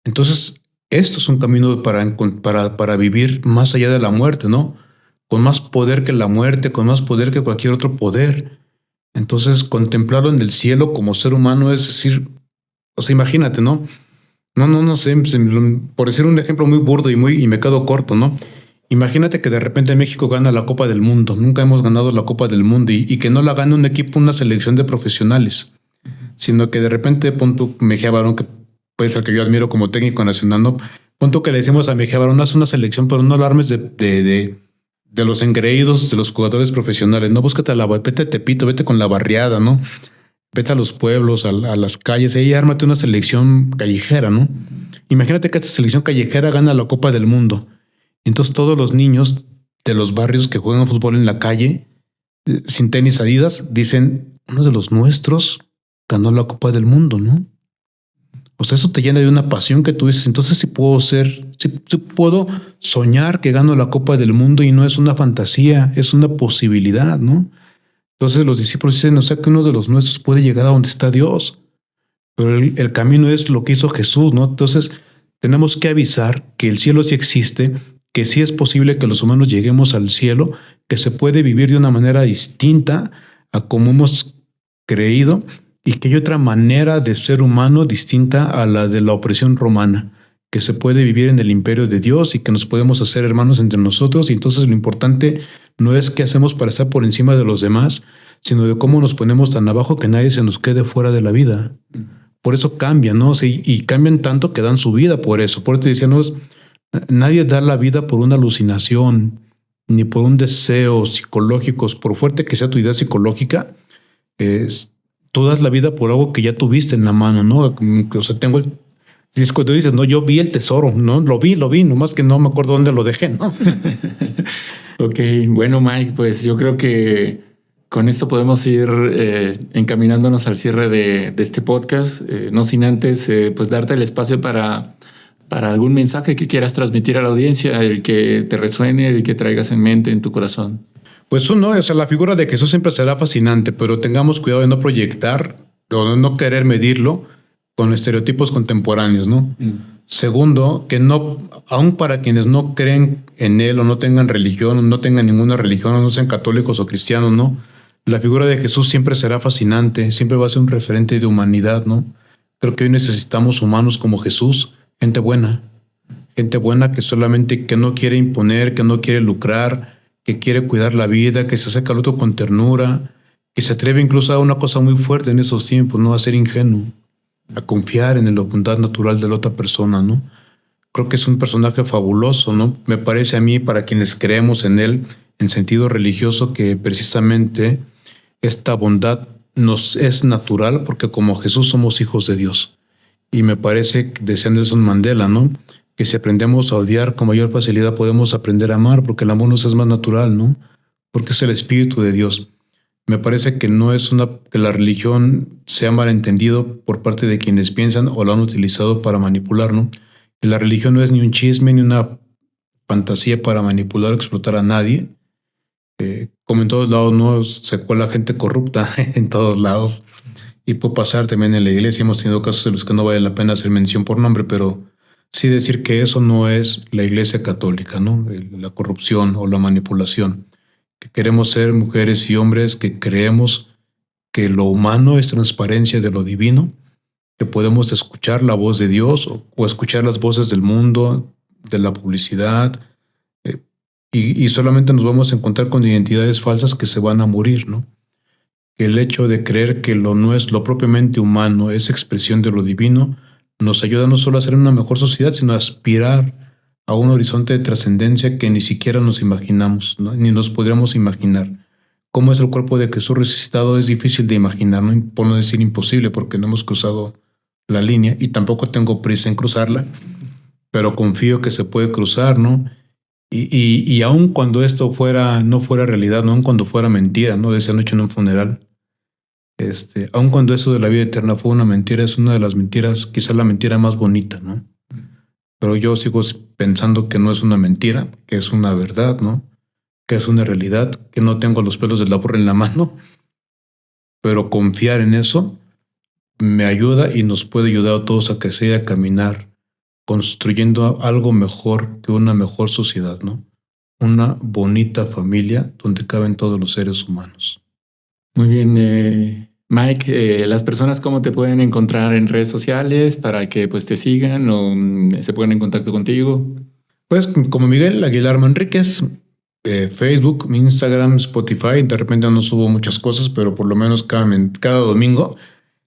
entonces esto es un camino para vivir más allá de la muerte, ¿no? Con más poder que la muerte, con más poder que cualquier otro poder. Entonces, contemplarlo en el cielo como ser humano es decir, o sea, imagínate, ¿no? No sé, por decir un ejemplo muy burdo y me quedo corto, ¿no? Imagínate que de repente México gana la Copa del Mundo. Nunca hemos ganado la Copa del Mundo y que no la gane un equipo, una selección de profesionales, sino que de repente pon tú Mejía Barón, que puede ser que yo admiro como técnico nacional, ¿no? Pon tú que le decimos a Mejía Barón, haz una selección, pero no la armes de los engreídos de los jugadores profesionales. No, búscate vete a Tepito, vete con la barriada, ¿no? Vete a los pueblos, a las calles, y ármate una selección callejera, ¿no? Imagínate que esta selección callejera gana la Copa del Mundo. Entonces todos los niños de los barrios que juegan fútbol en la calle, sin tenis Adidas, dicen, uno de los nuestros ganó la Copa del Mundo, ¿no? O sea, eso te llena de una pasión que tú dices, entonces sí puedo soñar que gano la Copa del Mundo y no es una fantasía, es una posibilidad, ¿no? Entonces los discípulos dicen, o sea, que uno de los nuestros puede llegar a donde está Dios, pero el camino es lo que hizo Jesús, ¿no? Entonces tenemos que avisar que el cielo sí existe, que sí es posible que los humanos lleguemos al cielo, que se puede vivir de una manera distinta a como hemos creído y que hay otra manera de ser humano distinta a la de la opresión romana, que se puede vivir en el imperio de Dios y que nos podemos hacer hermanos entre nosotros. Y entonces lo importante no es qué hacemos para estar por encima de los demás, sino de cómo nos ponemos tan abajo que nadie se nos quede fuera de la vida. Por eso cambian, ¿no? Sí, y cambian tanto que dan su vida por eso. Por eso te decía, no, nadie da la vida por una alucinación, ni por un deseo psicológico, por fuerte que sea tu idea psicológica, tú das la vida por algo que ya tuviste en la mano, ¿no? O sea, tengo el disco, tú dices, no, yo vi el tesoro, ¿no? Lo vi, nomás que no me acuerdo dónde lo dejé, ¿no? Ok, bueno, Mike, pues yo creo que con esto podemos ir encaminándonos al cierre de este podcast, no sin antes pues darte el espacio para algún mensaje que quieras transmitir a la audiencia, el que te resuene, el que traigas en mente, en tu corazón. Pues uno, o sea, la figura de Jesús siempre será fascinante, pero tengamos cuidado de no proyectar o de no querer medirlo con estereotipos contemporáneos, ¿no? Segundo, que no, aun para quienes no creen en él o no tengan religión, o no tengan ninguna religión, o no sean católicos o cristianos, ¿no? La figura de Jesús siempre será fascinante, siempre va a ser un referente de humanidad, ¿no? Creo que hoy necesitamos humanos como Jesús, gente buena que solamente que no quiere imponer, que no quiere lucrar, que quiere cuidar la vida, que se acerca al otro con ternura, que se atreve incluso a una cosa muy fuerte en esos tiempos, ¿no? A ser ingenuo, a confiar en la bondad natural de la otra persona, ¿no? Creo que es un personaje fabuloso, ¿no? Me parece a mí, para quienes creemos en él, en sentido religioso, que precisamente esta bondad nos es natural porque como Jesús somos hijos de Dios. Y me parece, decía Nelson Mandela, ¿no? Que si aprendemos a odiar con mayor facilidad podemos aprender a amar porque el amor nos es más natural, ¿no? Porque es el Espíritu de Dios. Me parece que no es que la religión sea malentendido por parte de quienes piensan o lo han utilizado para manipular, ¿no? Que la religión no es ni un chisme ni una fantasía para manipular o explotar a nadie. Como en todos lados, no se cuela gente corrupta en todos lados. Y puede pasar también en la iglesia. Hemos tenido casos en los que no vale la pena hacer mención por nombre, pero sí decir que eso no es la iglesia católica, ¿no? La corrupción o la manipulación. Que queremos ser mujeres y hombres que creemos que lo humano es transparencia de lo divino, que podemos escuchar la voz de Dios o escuchar las voces del mundo, de la publicidad, y solamente nos vamos a encontrar con identidades falsas que se van a morir, ¿no? El hecho de creer que no es lo propiamente humano, es expresión de lo divino, nos ayuda no solo a ser una mejor sociedad, sino a aspirar a un horizonte de trascendencia que ni siquiera nos imaginamos, ¿no? Ni nos podríamos imaginar. Cómo es el cuerpo de Jesús resucitado es difícil de imaginar, ¿no? Por no decir imposible, porque no hemos cruzado la línea y tampoco tengo prisa en cruzarla, pero confío que se puede cruzar, ¿no? Y aun cuando esto no fuera realidad, ¿no? Aun cuando fuera mentira, ¿no? De esa noche en un funeral, aun cuando eso de la vida eterna fue una mentira, es una de las mentiras, quizás la mentira más bonita, ¿no? Pero yo sigo pensando que no es una mentira, que es una verdad, ¿no? Que es una realidad, que no tengo los pelos de la burra en la mano, pero confiar en eso me ayuda y nos puede ayudar a todos a crecer y a caminar, construyendo algo mejor que una mejor sociedad, ¿no? Una bonita familia donde caben todos los seres humanos. Muy bien, Mike, las personas cómo te pueden encontrar en redes sociales para que pues te sigan o se pongan en contacto contigo. Pues como Miguel Aguilar Manríquez, Facebook, Instagram, Spotify. De repente no subo muchas cosas, pero por lo menos cada domingo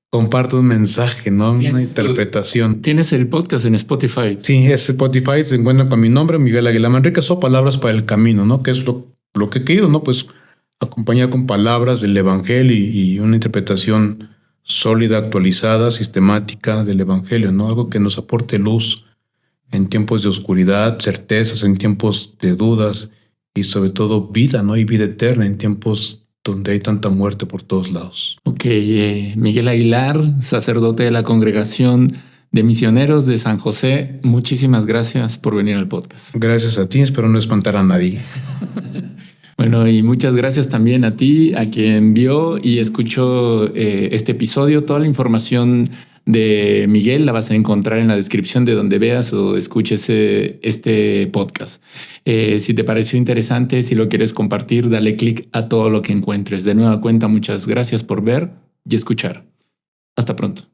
comparto un mensaje, ¿no? Una interpretación. ¿Tienes el podcast en Spotify? Sí, es Spotify, se encuentra con mi nombre, Miguel Aguilar Manríquez, o Palabras para el Camino, ¿no? Que es lo que he querido, ¿no? Pues acompañar con palabras del Evangelio y una interpretación sólida, actualizada, sistemática del Evangelio, ¿no? Algo que nos aporte luz en tiempos de oscuridad, certezas en tiempos de dudas y sobre todo vida, ¿no? Y vida eterna en tiempos donde hay tanta muerte por todos lados. Ok, Miguel Aguilar, sacerdote de la Congregación de Misioneros de San José, muchísimas gracias por venir al podcast. Gracias a ti, espero no espantar a nadie. Bueno, y muchas gracias también a ti, a quien vio y escuchó este episodio. Toda la información de Miguel la vas a encontrar en la descripción de donde veas o escuches este podcast. Si te pareció interesante, si lo quieres compartir, dale clic a todo lo que encuentres. De nueva cuenta, muchas gracias por ver y escuchar. Hasta pronto.